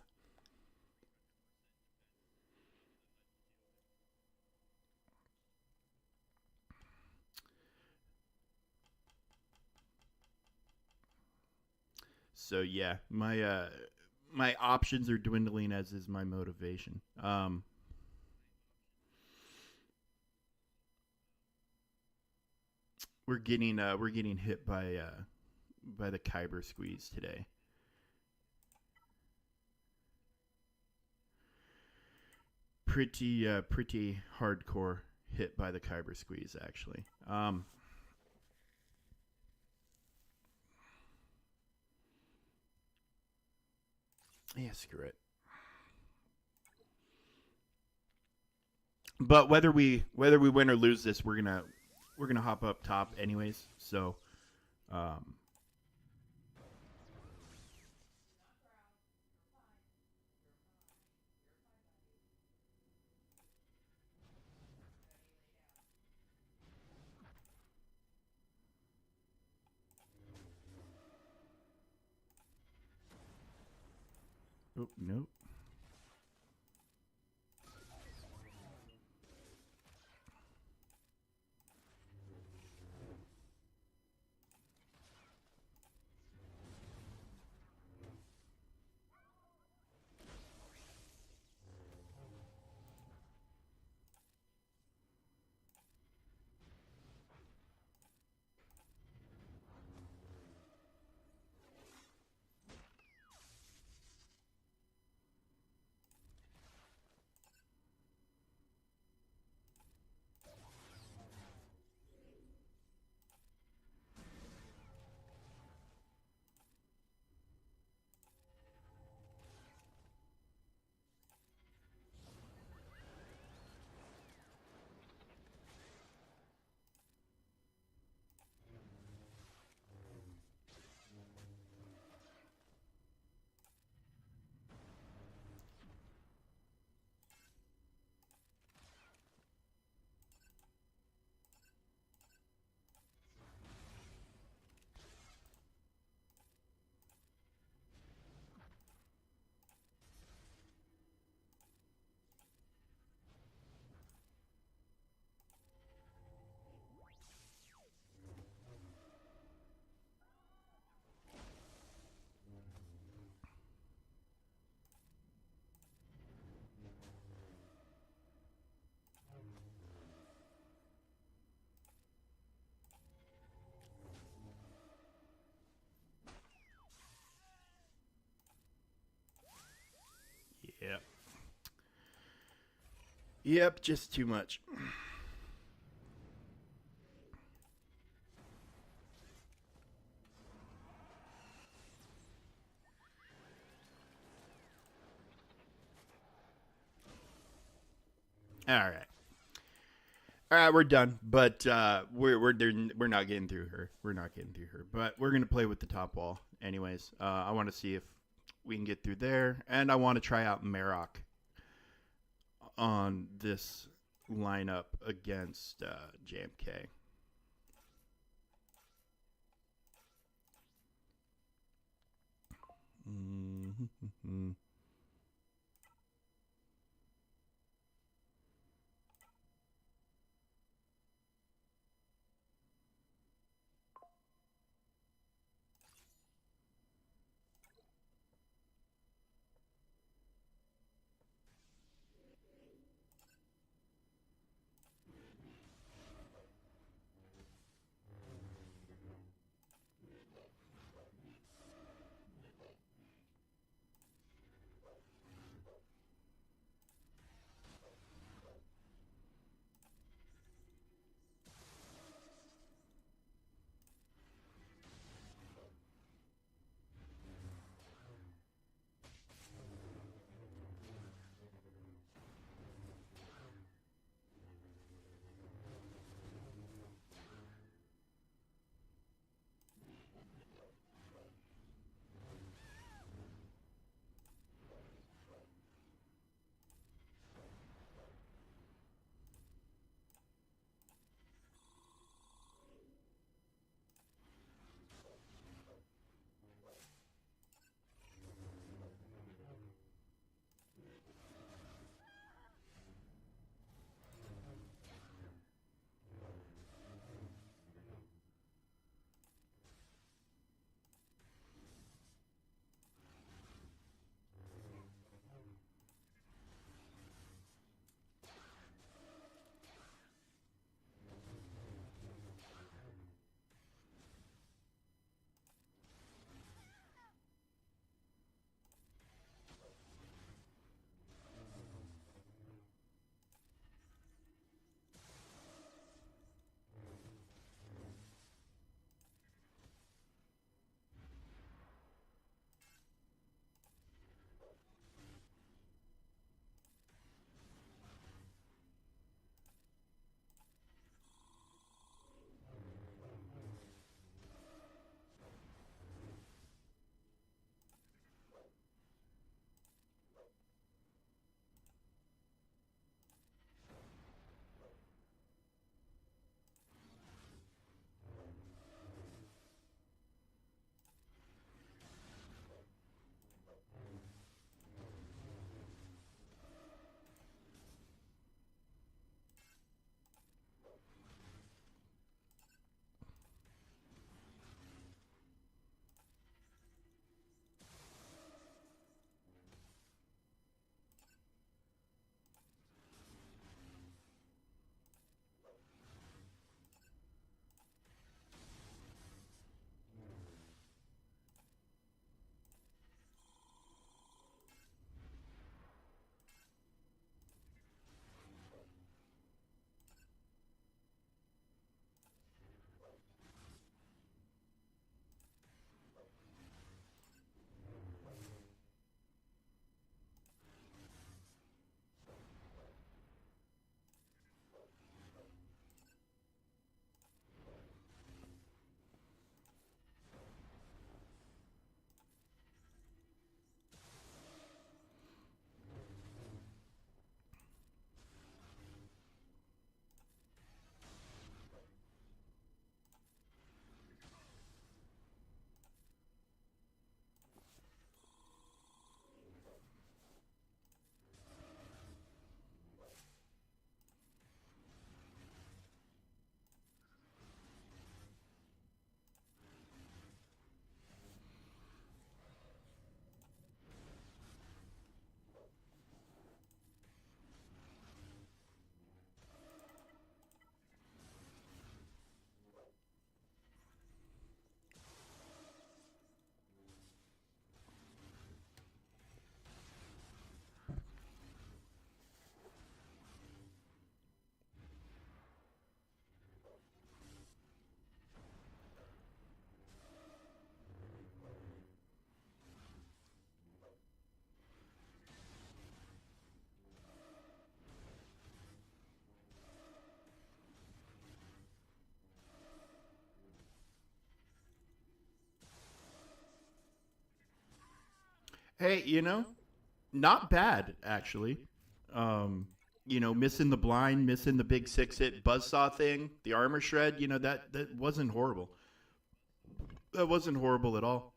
So yeah, my options are dwindling, as is my motivation. we're getting hit by the Kyber squeeze today. Pretty hardcore hit by the Kyber squeeze actually. Yeah, screw it. But whether we win or lose this, we're gonna hop up top anyways. So, um, oh nope. Yep. Yep, just too much. All right. All right, we're done. But we're not getting through her. We're not getting through her. But we're gonna play with the top wall, anyways. I want to see if we can get through there, and I want to try out Marok on this lineup against JMK. Mm-hmm. Hey, not bad actually. Um, missing the blind, missing the big six hit buzzsaw thing, the armor shred. That wasn't horrible. That wasn't horrible at all.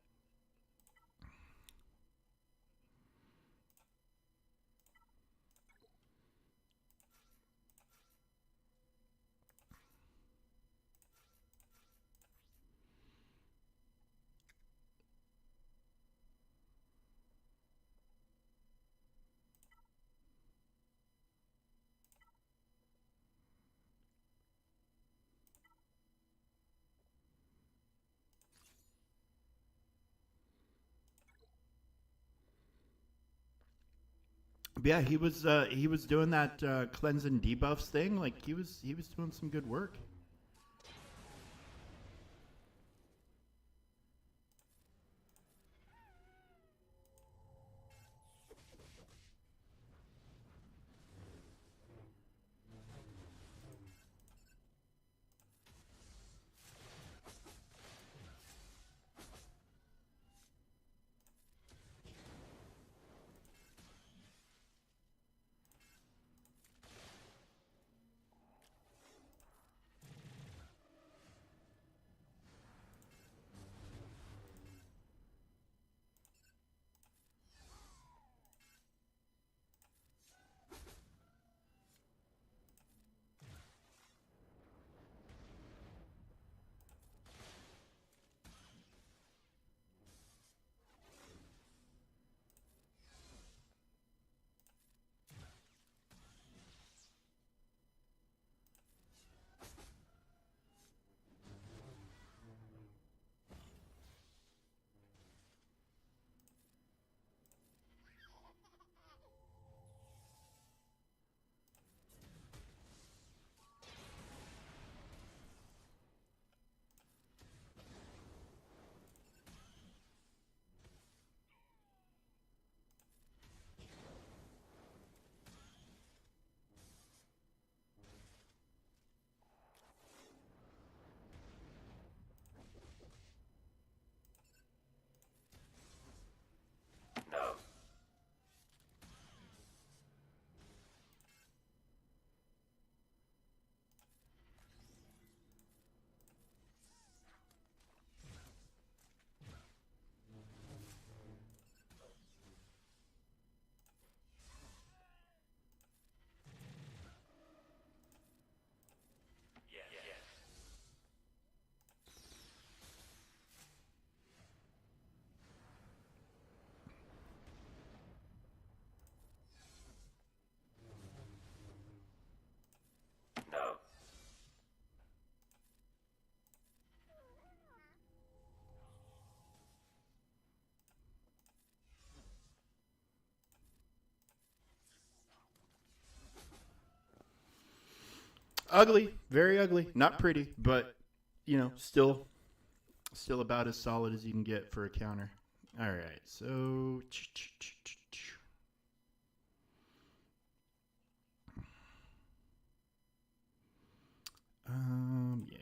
But yeah, he was doing that cleanse and debuffs thing. Like he was doing some good work. Ugly, very ugly, not pretty, but still about as solid as you can get for a counter. All right, so yeah.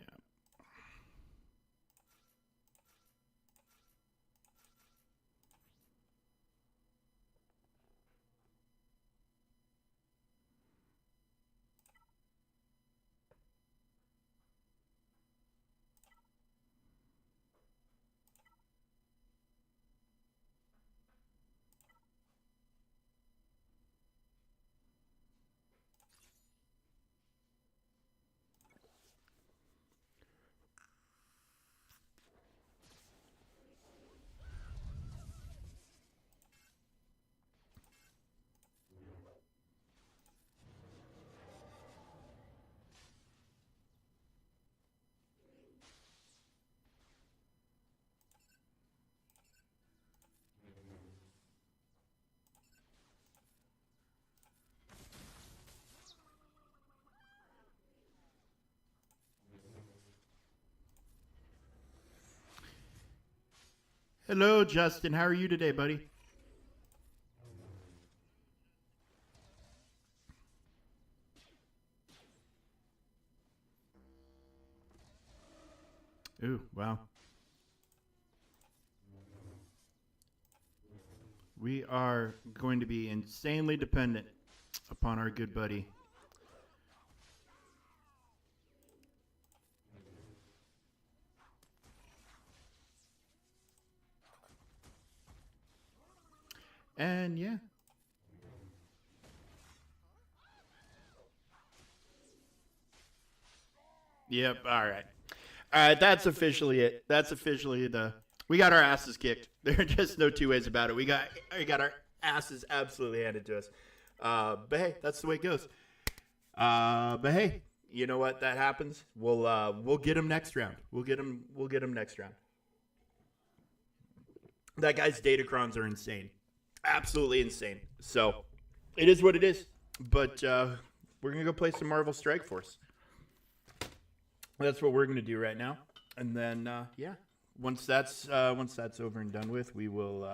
Hello, Justin. How are you today, buddy? Ooh, wow. We are going to be insanely dependent upon our good buddy. And yeah. Yep. All right. All right. That's officially it. That's officially we got our asses kicked. There are just no two ways about it. We got our asses absolutely handed to us. But hey, that's the way it goes. But hey, you know what? That happens. We'll get him next round. We'll get him next round. That guy's datacrons are insane. Absolutely insane. So it is what it is. But we're gonna go play some Marvel Strike Force. That's what we're gonna do right now. And then yeah. Once that's over and done with, we will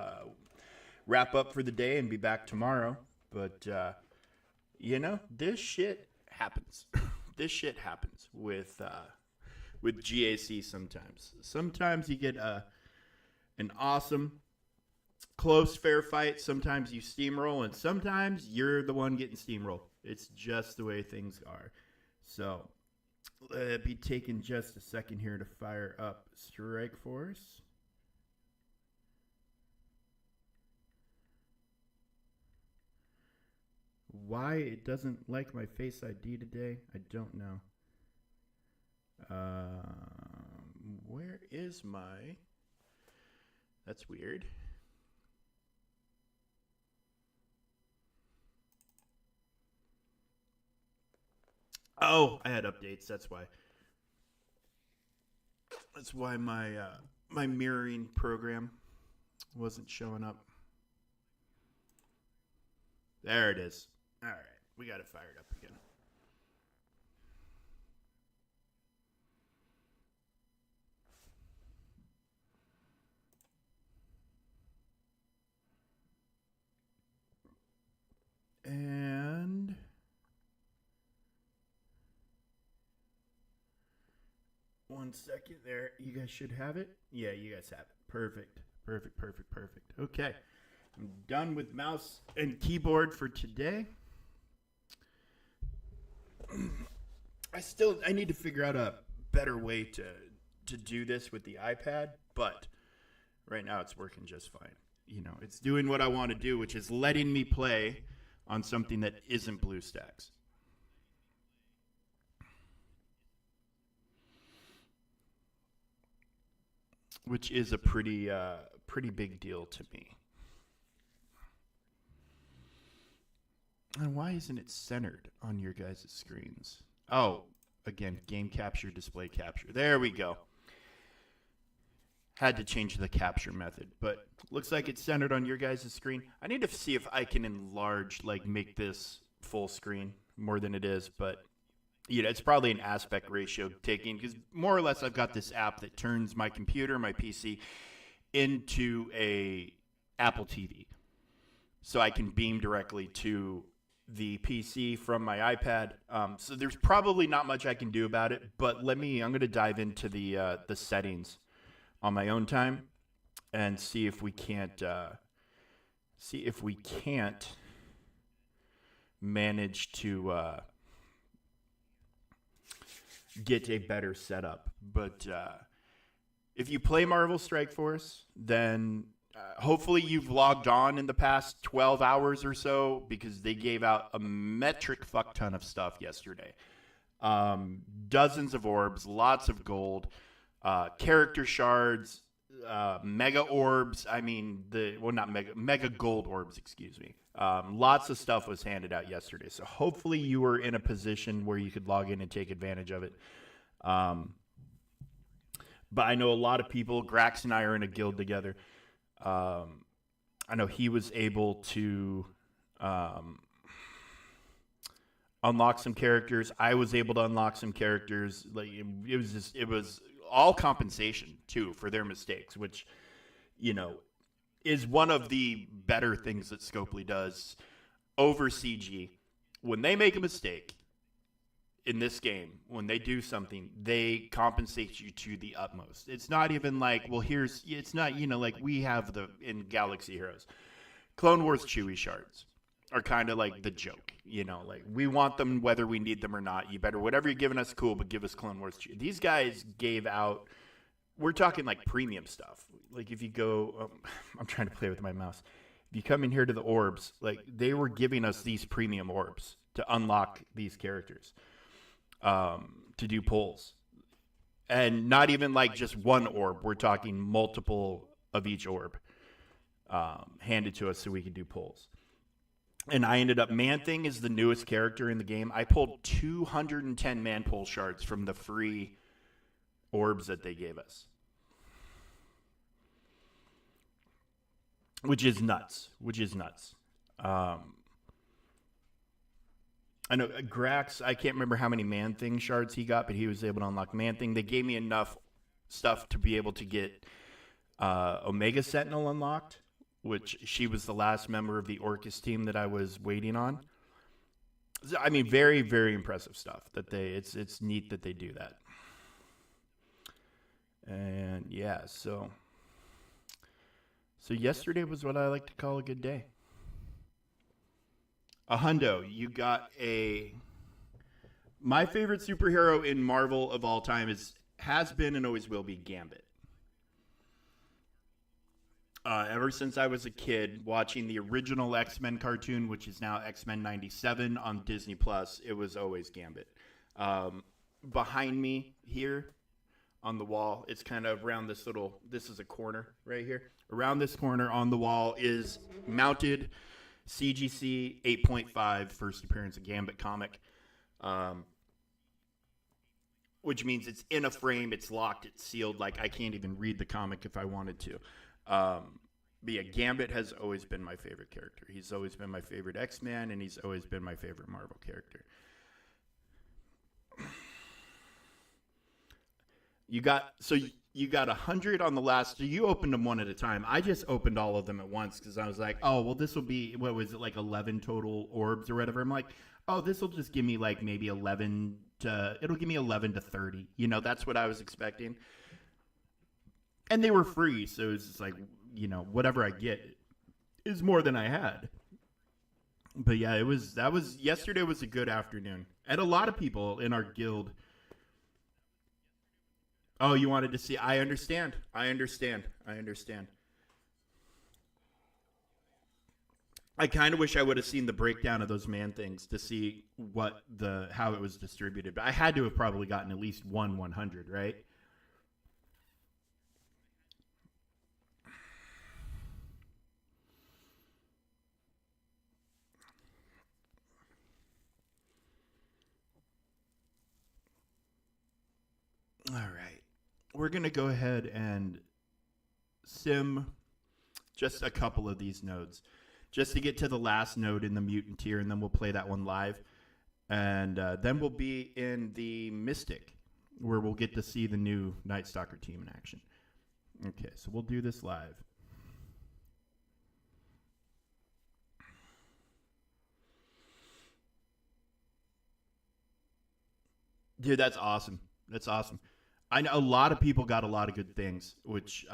wrap up for the day and be back tomorrow. But this shit happens. This shit happens with GAC sometimes. Sometimes you get an awesome, close, fair fight. Sometimes you steamroll, and sometimes you're the one getting steamrolled. It's just the way things are. So. Let be taking just a second here to fire up Strike Force. Why it doesn't like my Face ID today, I don't know. Where is my... That's weird. Oh, I had updates. That's why. That's why my my mirroring program wasn't showing up. There it is. All right, we got it fired up again. And one second there. You guys should have it. Yeah, you guys have it. Perfect. Okay. I'm done with mouse and keyboard for today. I need to figure out a better way to do this with the iPad, but right now it's working just fine. You know, it's doing what I want to do, which is letting me play on something that isn't BlueStacks. Which is a pretty big deal to me. And why isn't it centered on your guys' screens? Oh, again, game capture, display capture. There we go. Had to change the capture method, but looks like it's centered on your guys' screen. I need to see if I can enlarge, like make this full screen more than it is, but it's probably an aspect ratio taking, because more or less I've got this app that turns my computer, my PC, into a Apple TV. So I can beam directly to the PC from my iPad. So there's probably not much I can do about it, but I'm going to dive into the settings on my own time and see if we can't manage to get a better setup. But if you play Marvel Strike Force, then hopefully you've logged on in the past 12 hours or so, because they gave out a metric fuck ton of stuff yesterday. Dozens of orbs, lots of gold, character shards, mega orbs. I mean, mega gold orbs, excuse me. Lots of stuff was handed out yesterday. So hopefully you were in a position where you could log in and take advantage of it. But I know a lot of people, Grax and I are in a guild together. I know he was able to unlock some characters. I was able to unlock some characters. Like it was all compensation too for their mistakes, which is one of the better things that Scopely does over CG. When they make a mistake in this game, when they do something, they compensate you to the utmost. It's not even like, well, it's not, like we have in Galaxy Heroes. Clone Wars Chewie shards are kind of like the joke, like we want them whether we need them or not. You better, whatever you're giving us, cool, but give us Clone Wars Chewie. These guys gave out, we're talking like premium stuff. Like if you go, I'm trying to play with my mouse. If you come in here to the orbs, like they were giving us these premium orbs to unlock these characters, to do pulls. And not even like just one orb. We're talking multiple of each orb handed to us so we can do pulls. And I ended up, Man-Thing is the newest character in the game. I pulled 210 man-pull shards from the free orbs that they gave us. Which is nuts. I know Grax, I can't remember how many Man-Thing shards he got, but he was able to unlock Man-Thing. They gave me enough stuff to be able to get Omega Sentinel unlocked, which she was the last member of the Orcus team that I was waiting on. I mean, very, very impressive stuff that it's neat that they do that. And yeah, so yesterday was what I like to call a good day. A hundo, you got my favorite superhero in Marvel of all time has been and always will be Gambit. Ever since I was a kid watching the original X-Men cartoon, which is now X-Men 97 on Disney Plus, it was always Gambit. Behind me here on the wall, it's kind of around this is a corner right here. Around this corner on the wall is mounted CGC 8.5 first appearance of Gambit comic, which means it's in a frame, it's locked, it's sealed. Like I can't even read the comic if I wanted to. But yeah, Gambit has always been my favorite character. He's always been my favorite X-Man, and he's always been my favorite Marvel character. You got 100 on the last. So you opened them one at a time. I just opened all of them at once because I was like, oh, well, this will be, what was it, like 11 total orbs or whatever. I'm like, oh, this will just give me like maybe 11 to 30. That's what I was expecting. And they were free, so it's just like, whatever I get is more than I had. But yeah, yesterday was a good afternoon. And a lot of people in our guild. Oh, you wanted to see? I understand. I kind of wish I would have seen the breakdown of those Man-Things to see how it was distributed. But I had to have probably gotten at least 100, right? All right. We're going to go ahead and sim just a couple of these nodes just to get to the last node in the mutant tier, and then we'll play that one live. And then we'll be in the Mystic, where we'll get to see the new Night Stalker team in action. Okay, so we'll do this live. Dude, that's awesome. I know a lot of people got a lot of good things, which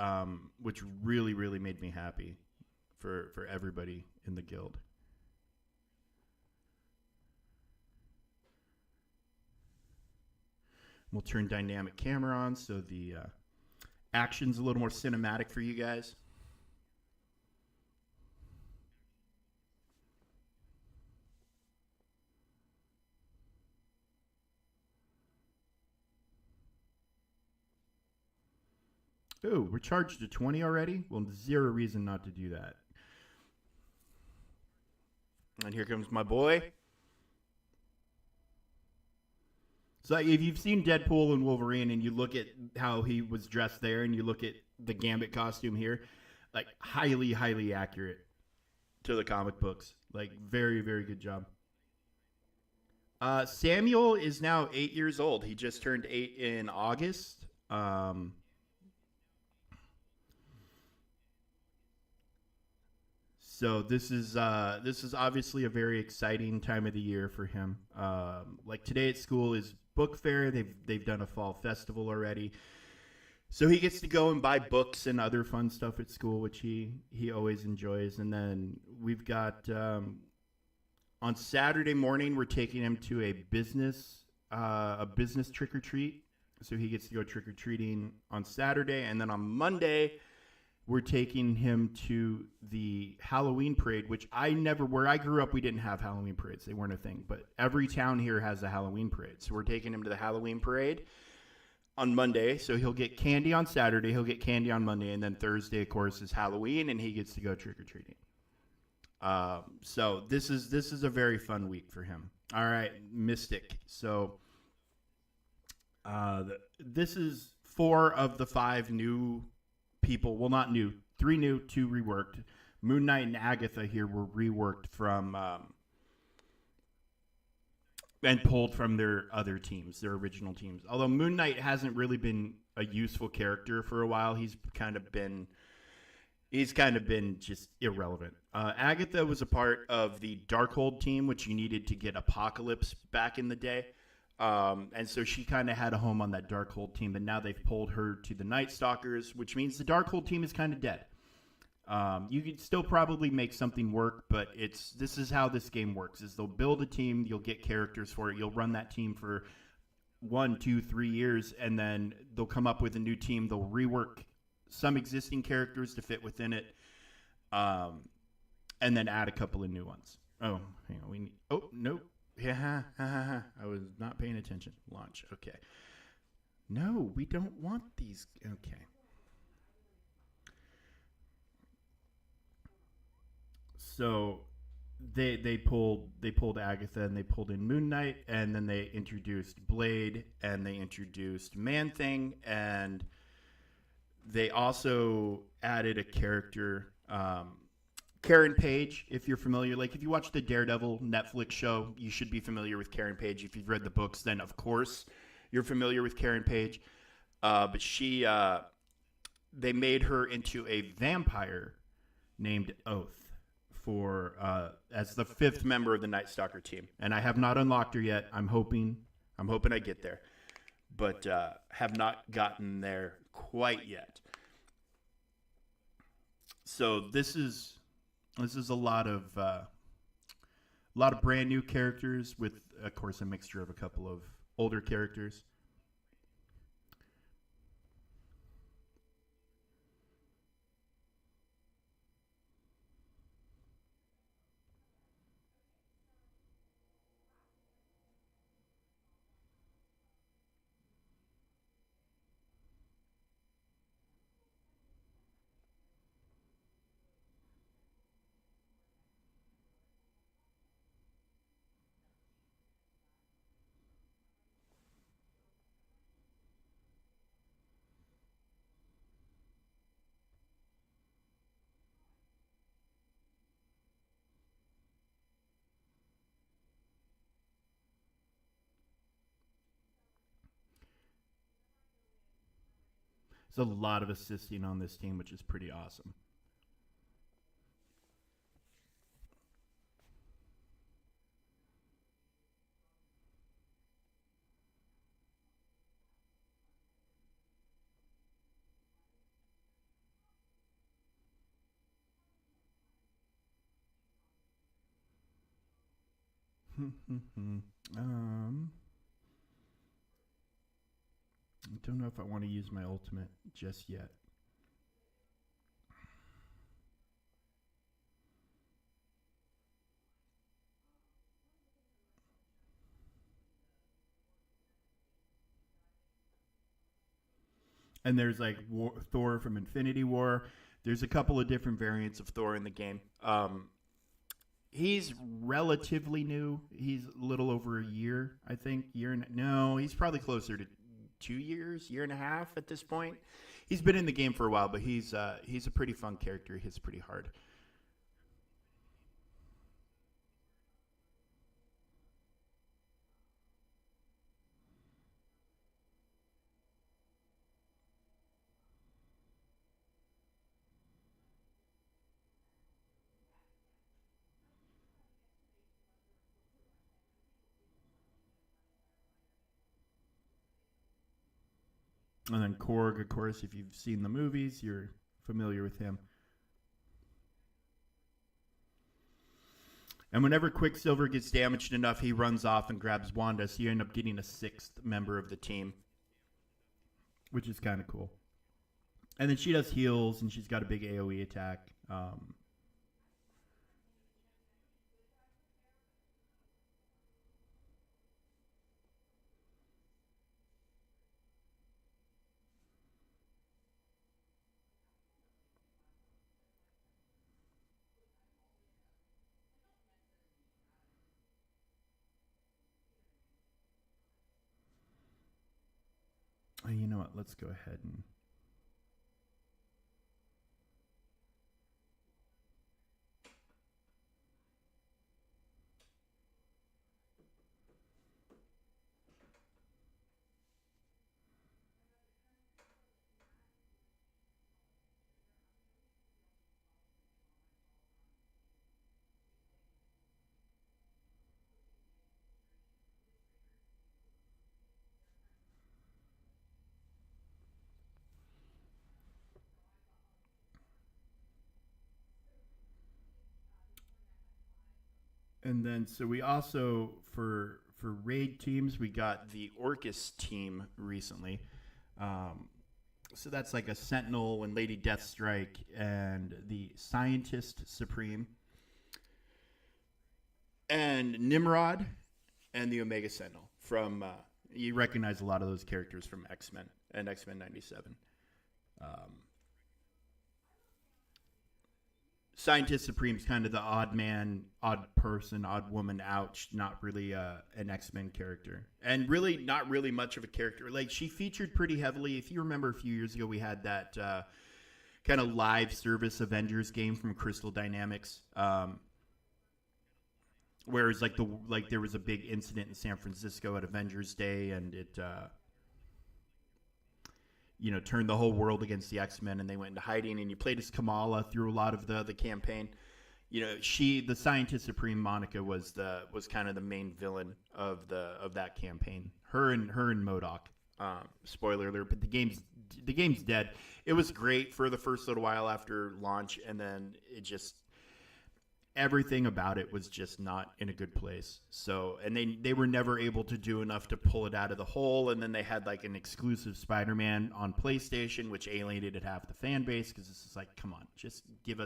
really, really made me happy for everybody in the guild. We'll turn dynamic camera on so the action's a little more cinematic for you guys. Oh, we're charged to 20 already? Well, zero reason not to do that. And here comes my boy. So if you've seen Deadpool and Wolverine and you look at how he was dressed there and you look at the Gambit costume here, like highly, highly accurate to the comic books. Like very, very good job. Samuel is now 8 years old. He just turned 8 in August. So this is obviously a very exciting time of the year for him. Like today at school is book fair. They've done a fall festival already. So he gets to go and buy books and other fun stuff at school, which he always enjoys. And then we've got on Saturday morning we're taking him to a business trick or treat. So he gets to go trick or treating on Saturday, and then on Monday we're taking him to the Halloween parade, which where I grew up, we didn't have Halloween parades. They weren't a thing. But every town here has a Halloween parade. So we're taking him to the Halloween parade on Monday. So he'll get candy on Saturday, he'll get candy on Monday, and then Thursday, of course, is Halloween, and he gets to go trick-or-treating. So this is a very fun week for him. All right, Mystic. So this is 4 of the 5 new people. Well, not new. 3 new, 2 reworked. Moon Knight and Agatha here were reworked from and pulled from their other teams, their original teams. Although Moon Knight hasn't really been a useful character for a while. He's kind of been just irrelevant. Agatha was a part of the Darkhold team, which you needed to get Apocalypse back in the day. And so she kind of had a home on that Darkhold team, but now they've pulled her to the Night Stalkers, which means the Darkhold team is kind of dead. You could still probably make something work, but this is how this game works: is they'll build a team, you'll get characters for it, you'll run that team for 1, 2, 3 years, and then they'll come up with a new team. They'll rework some existing characters to fit within it, and then add a couple of new ones. Oh, hang on, nope. Yeah, I was not paying attention. Launch. Okay. No, we don't want these. Okay. So they pulled Agatha, and they pulled in Moon Knight, and then they introduced Blade, and they introduced Man Thing, and they also added a character, Karen Page, if you're familiar. Like, if you watch the Daredevil Netflix show, you should be familiar with Karen Page. If you've read the books, then of course you're familiar with Karen Page. But they made her into a vampire named Oath as the 5th member of the Night Stalker team. And I have not unlocked her yet. I'm hoping I get there, but have not gotten there quite yet. So this is a lot of brand new characters with, of course, a mixture of a couple of older characters. There's a lot of assisting on this team, which is pretty awesome. I don't know if I want to use my ultimate just yet. And there's like Thor from Infinity War. There's a couple of different variants of Thor in the game. He's relatively new. He's a little over a year, I think. No, he's probably closer to 2 years, year and a half at this point. He's been in the game for a while, but he's a pretty fun character. He hits pretty hard. And then Korg, of course, if you've seen the movies, you're familiar with him. And whenever Quicksilver gets damaged enough, he runs off and grabs Wanda, so you end up getting a sixth member of the team, which is kind of cool. And then she does heals, and she's got a big AoE attack. You know what? Let's go ahead and... And then, so we also, for raid teams, we got the Orcus team recently. So that's like a Sentinel and Lady Deathstrike and the Scientist Supreme and Nimrod and the Omega Sentinel from, you recognize a lot of those characters from X-Men and X-Men 97. Scientist Supreme's kind of the odd man, odd person, odd woman out, not really an X-Men character. And really not really much of a character. Like, she featured pretty heavily. If you remember a few years ago, we had that kind of live service Avengers game from Crystal Dynamics. Where it's like there was a big incident in San Francisco at Avengers Day, and it turned the whole world against the X-Men, and they went into hiding, and you played as Kamala through a lot of the campaign. The Scientist Supreme, Monica, was kind of the main villain of that campaign. Her and MODOK. Spoiler alert, but the game's dead. It was great for the first little while after launch, and then it just, everything about it was just not in a good place. So, and they were never able to do enough to pull it out of the hole. And then they had like an exclusive Spider-Man on PlayStation, which alienated half the fan base, because this is like, come on, just give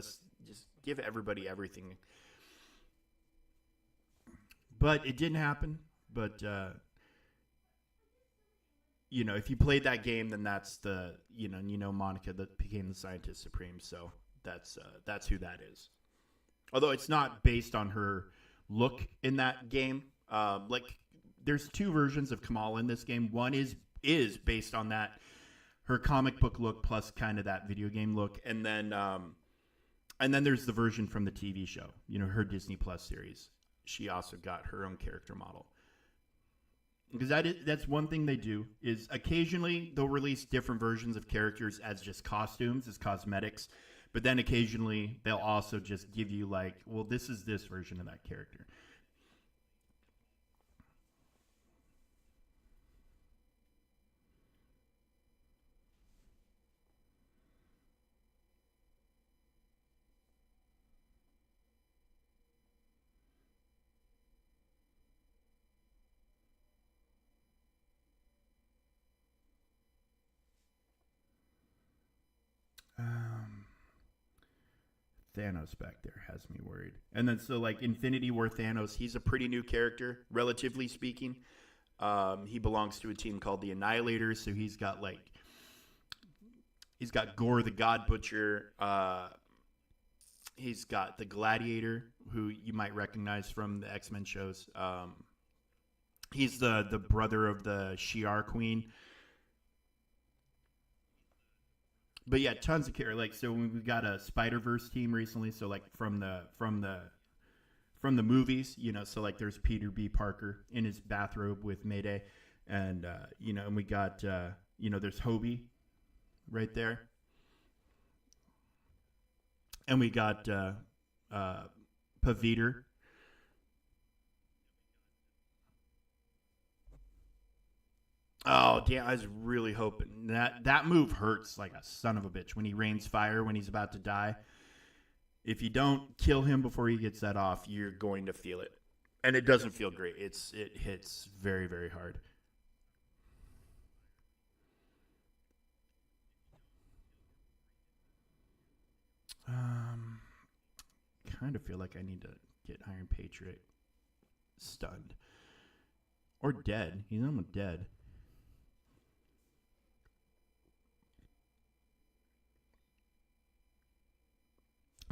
everybody everything. But it didn't happen. But if you played that game, then that's the Monica that became the Scientist Supreme. So that's who that is. Although it's not based on her look in that game. There's two versions of Kamala in this game. One is based on that, her comic book look plus kind of that video game look. And then there's the version from the TV show, her Disney Plus series. She also got her own character model. Because that's one thing they do, is occasionally they'll release different versions of characters as just costumes, as cosmetics. But then occasionally they'll also just give you like, well, this is this version of that character. Thanos back there has me worried. And then so like Infinity War Thanos, he's a pretty new character, relatively speaking. He belongs to a team called the Annihilators, so he's got Gore the God Butcher. He's got the Gladiator, who you might recognize from the X-Men shows. He's the brother of the Shi'ar Queen. But yeah, tons of characters. Like, so we got a Spider-Verse team recently. So like from the movies, so like there's Peter B. Parker in his bathrobe with Mayday, and and we got there's Hobie right there, and we got Paviter. Oh, damn. I was really hoping that move hurts like a son of a bitch when he rains fire when he's about to die. If you don't kill him before he gets that off, you're going to feel it. And it doesn't feel great. It hits very, very hard. Um, kind of feel like I need to get Iron Patriot stunned. Or dead. He's almost dead.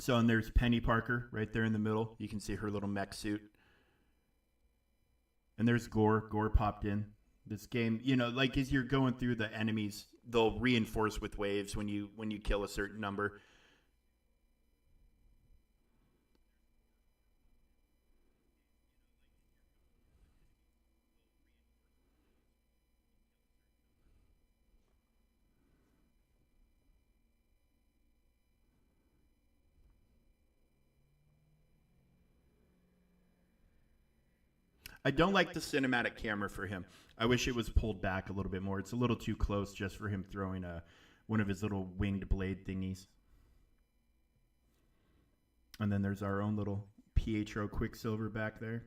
So, and there's Penny Parker right there in the middle. You can see her little mech suit. And there's Gore. Gore popped in. This game, like as you're going through the enemies, they'll reinforce with waves when you kill a certain number. I don't like the cinematic camera for him. I wish it was pulled back a little bit more. It's a little too close just for him throwing one of his little winged blade thingies. And then there's our own little Pietro Quicksilver back there.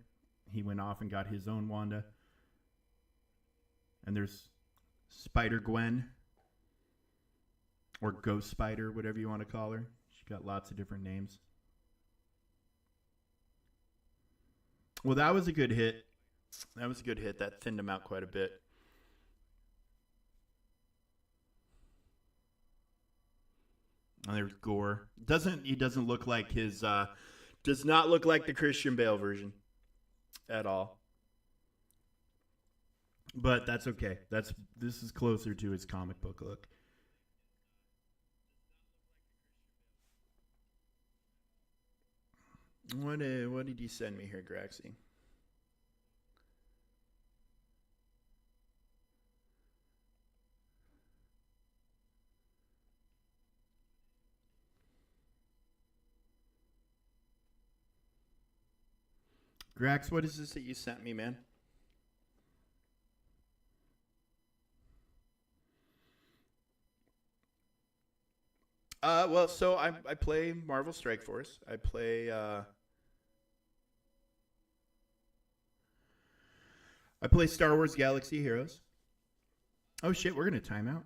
He went off and got his own Wanda. And there's Spider Gwen, or Ghost Spider, whatever you want to call her. She got lots of different names. Well, that was a good hit. That was a good hit. That thinned him out quite a bit. And there's Gore. He doesn't look like his does not look like the Christian Bale version at all. But that's okay. This is closer to his comic book look. What did you send me here, Graxy? Grax, what is this that you sent me, man? Well, so I play Marvel Strike Force. I play Star Wars Galaxy Heroes. Oh shit, we're gonna time out.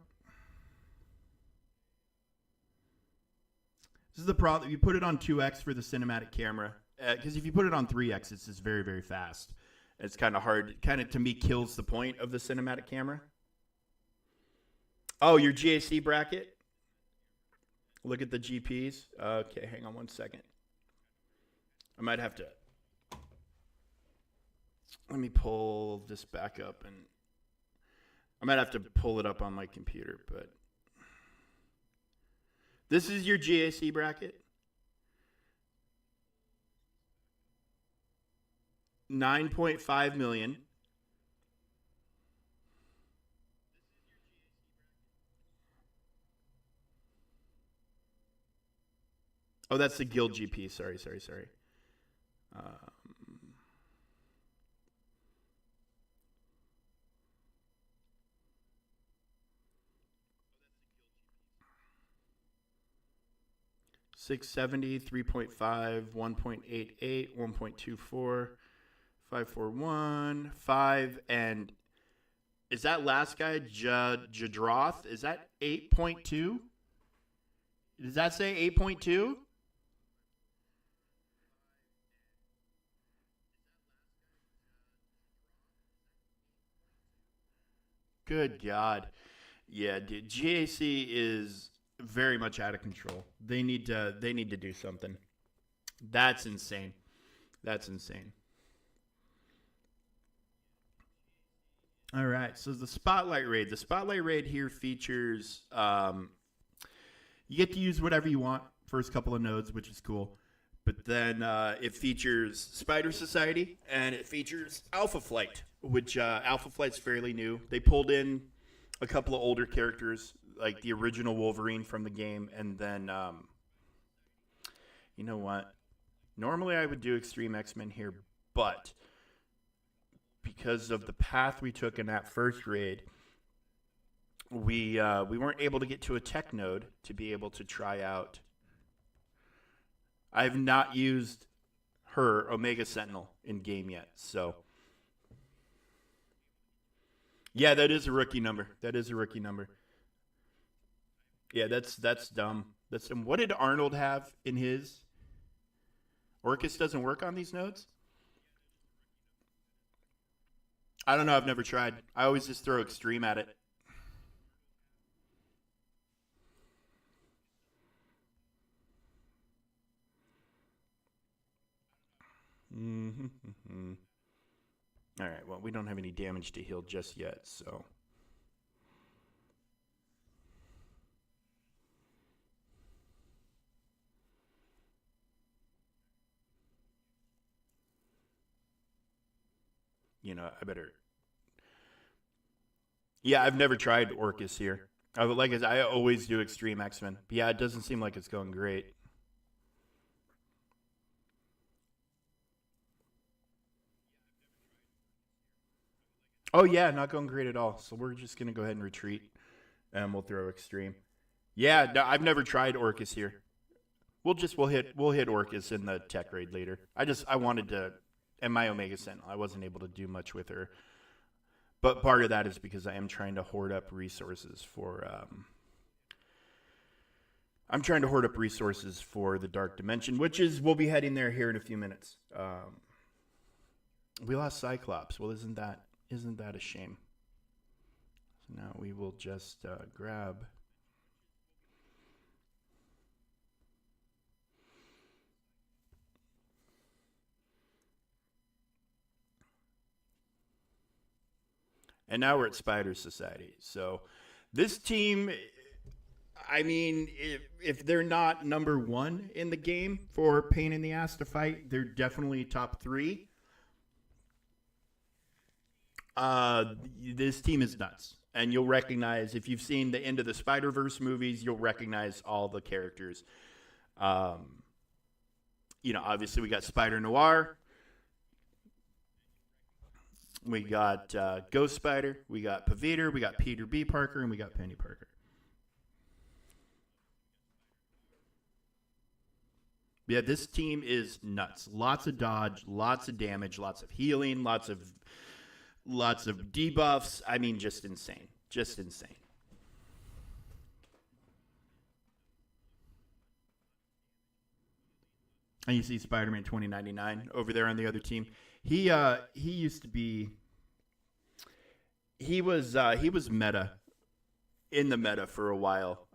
This is the problem. You put it on 2x for the cinematic camera, because if you put it on 3x, it's just very, very fast. It's kind of hard. Kind of to me kills the point of the cinematic camera. Oh, your GAC bracket. Look at the GPs. Okay, hang on one second. I might have to. Let me pull this back up, and I might have to pull it up on my computer, but this is your GAC bracket. 9.5 million. Oh, that's the guild GP. Sorry. Um, 670, 3.5, 1.88, 1.24, 541, 5, and is that last guy Jadroth? Is that 8.2? Does that say 8.2? Good God. Yeah, dude, GAC is very much out of control. They need to do something. That's insane. That's insane. All right, so the spotlight raid. The spotlight raid here features you get to use whatever you want first couple of nodes, which is cool. But then it features Spider Society and it features Alpha Flight, which Alpha Flight's fairly new. They pulled in a couple of older characters, like the original Wolverine from the game, and then you know what? Normally I would do Extreme X Men here, but because of the path we took in that first raid, We weren't able to get to a tech node to be able to try out. I've not used her Omega Sentinel in game yet, so yeah, that is a rookie number. That is a rookie number. Yeah, that's dumb. That's dumb. What did Arnold have in his? Orcus doesn't work on these nodes? I don't know. I've never tried. I always just throw extreme at it. Mm-hmm. All right. Well, we don't have any damage to heal just yet, so. I better. Yeah, I've never tried Orcus here. I would like as I always do extreme X-Men. But yeah, it doesn't seem like it's going great. Oh yeah, not going great at all. So we're just gonna go ahead and retreat, and we'll throw extreme. Yeah, no, I've never tried Orcus here. We'll hit Orcus in the tech raid later. I wanted to, and my Omega Sentinel. I wasn't able to do much with her, but part of that is because I am trying to hoard up resources for. I'm trying to hoard up resources for the Dark Dimension, which is we'll be heading there here in a few minutes. We lost Cyclops. Well, isn't that a shame? So now we will just grab. And now we're at Spider Society. So this team, I mean, if they're not number one in the game for pain in the ass to fight, they're definitely top three. This team is nuts. And you'll recognize, if you've seen the End of the Spider-Verse movies, you'll recognize all the characters. Um, Obviously we got Spider Noir. We got Ghost Spider. We got Paviter. We got Peter B. Parker. And we got Penny Parker. Yeah, this team is nuts. Lots of dodge, lots of damage, lots of healing, lots of debuffs. I mean, just insane. Just insane. And you see Spider-Man 2099 over there on the other team. He used to be he was meta in the meta for a while.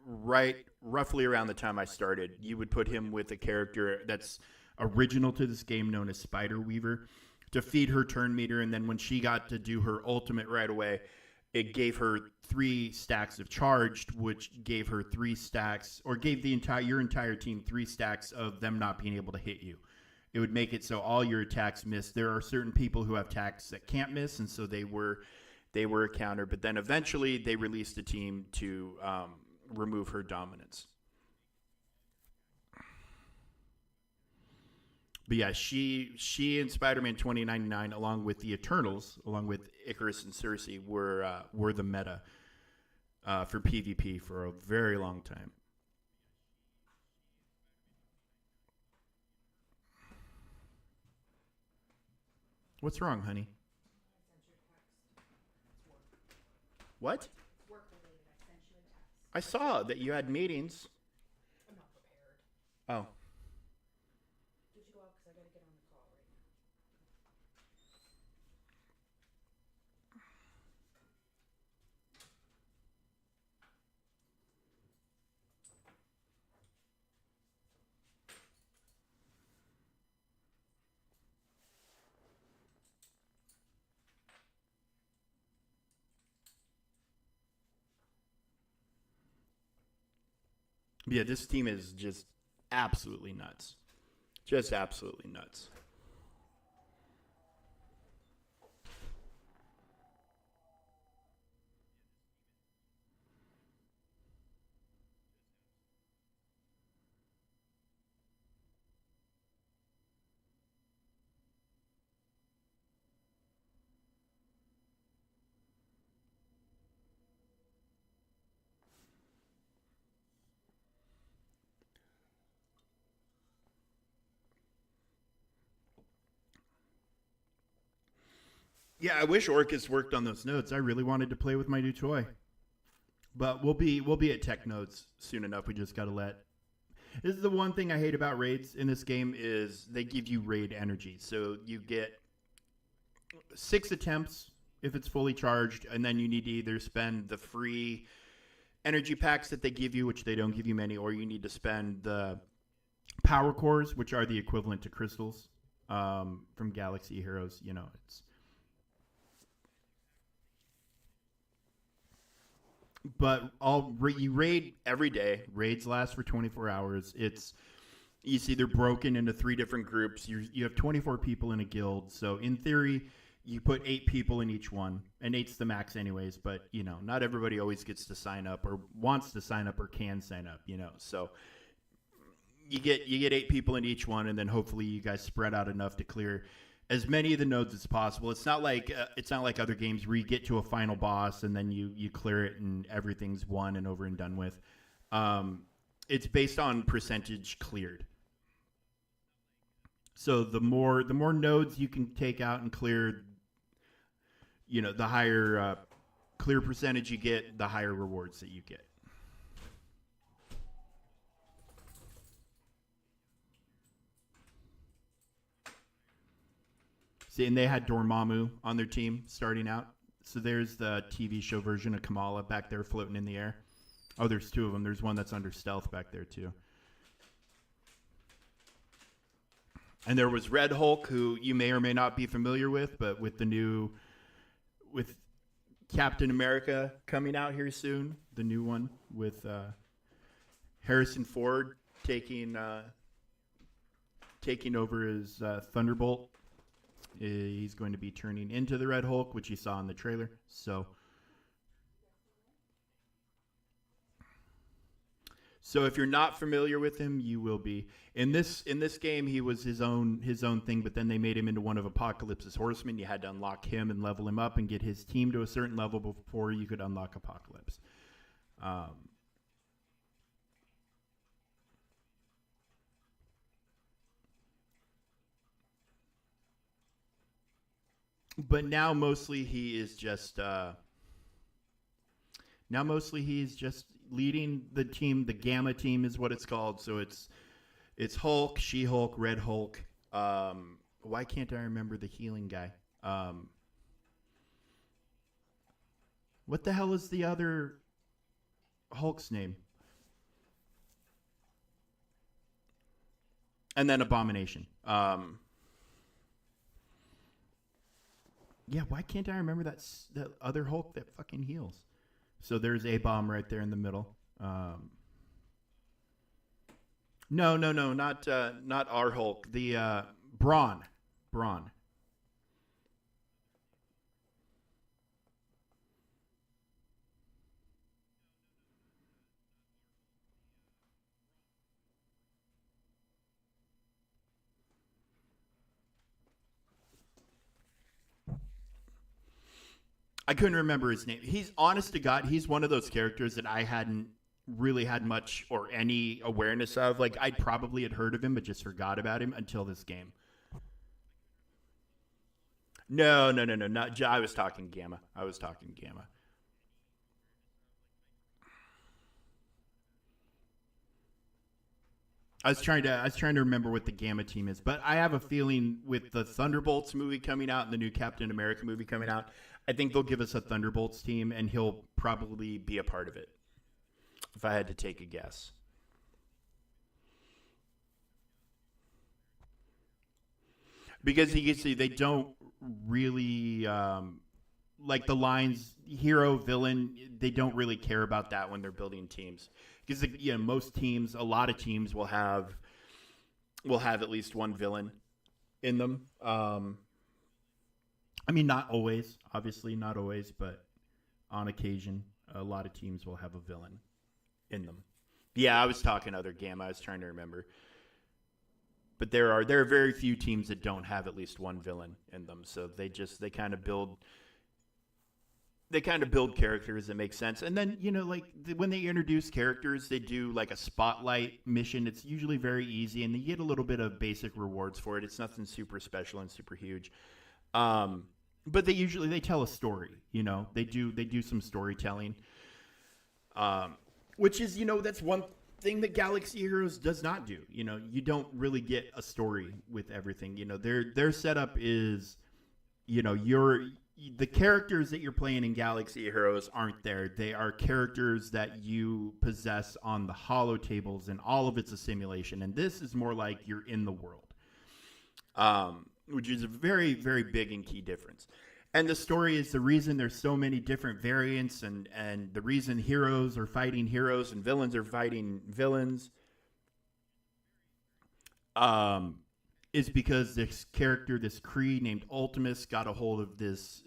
Right, roughly around the time I started, you would put him with a character that's original to this game known as Spider Weaver to feed her turn meter, and then when she got to do her ultimate right away, it gave her 3 stacks of charged, which gave her 3 stacks, or gave your entire team 3 stacks of them not being able to hit you. It would make it so all your attacks miss. There are certain people who have attacks that can't miss, and so they were a counter. But then eventually they released a team to remove her dominance. But yeah, she and Spider-Man 2099, along with the Eternals, along with Icarus and Cersei, were the meta for PvP for a very long time. What's wrong, honey? What? I saw that you had meetings. Oh, yeah. This team is just absolutely nuts. Just absolutely nuts. Yeah, I wish Orcus worked on those nodes. I really wanted to play with my new toy. But we'll be at tech nodes soon enough. We just got to let. This is the one thing I hate about raids in this game is they give you raid energy. So you get 6 attempts if it's fully charged, and then you need to either spend the free energy packs that they give you, which they don't give you many, or you need to spend the power cores, which are the equivalent to crystals from Galaxy Heroes. You know, it's. But you raid every day. Raids last for 24 hours. You see they're broken into 3 different groups. You have 24 people in a guild. So in theory, you put 8 people in each one, and 8's the max anyways. But you know, not everybody always gets to sign up or wants to sign up or can sign up. You know, so you get 8 people in each one, and then hopefully you guys spread out enough to clear as many of the nodes as possible. It's not like other games where you get to a final boss and then you clear it and everything's won and over and done with. It's based on percentage cleared. So the more nodes you can take out and clear, you know, the higher clear percentage you get, the higher rewards that you get. See, and they had Dormammu on their team starting out. So there's the TV show version of Kamala back there floating in the air. Oh, there's 2 of them. There's one that's under stealth back there too. And there was Red Hulk, who you may or may not be familiar with, but with Captain America coming out here soon, the new one with Harrison Ford taking over as Thunderbolt. He's going to be turning into the Red Hulk, which you saw in the trailer. So if you're not familiar with him, you will be. In this game, he was his own thing, but then they made him into one of Apocalypse's horsemen. You had to unlock him and level him up and get his team to a certain level before you could unlock Apocalypse. But now mostly he is just leading the team. The Gamma team is what it's called. So it's Hulk, She-Hulk, Red Hulk. Why can't I remember the healing guy? What the hell is the other Hulk's name? And then Abomination. Yeah, why can't I remember that other Hulk that fucking heals? So there's A-Bomb right there in the middle. No, not our Hulk. The Brawn. I couldn't remember his name. He's honest to God, he's one of those characters that I hadn't really had much or any awareness of. Like I probably had heard of him, but just forgot about him until this game. No, not. I was talking Gamma. I was trying to remember what the Gamma team is, but I have a feeling with the Thunderbolts movie coming out and the new Captain America movie coming out, I think they'll give us a Thunderbolts team, and he'll probably be a part of it. If I had to take a guess, because you can see they don't really like the lines hero villain. They don't really care about that when they're building teams, because a lot of teams will have at least one villain in them. I mean, not always, obviously not always, but on occasion, a lot of teams will have a villain in them. Yeah, I was talking other Gamma. I was trying to remember. But there are very few teams that don't have at least one villain in them. So they kind of build characters that make sense. And then, when they introduce characters, they do like a spotlight mission. It's usually very easy, and you get a little bit of basic rewards for it. It's nothing super special and super huge. but they tell a story. They do some storytelling, which is that's one thing that Galaxy Heroes does not do. You don't really get a story with everything. Their setup is you're the characters that you're playing in Galaxy Heroes aren't there. They are characters that you possess on the holo tables, and all of it's a simulation. And this is more like you're in the world, which is a very, very big and key difference. And the story is the reason there's so many different variants, and the reason heroes are fighting heroes and villains are fighting villains. Um, is because this character, this Kree named Ultimus, got a hold of this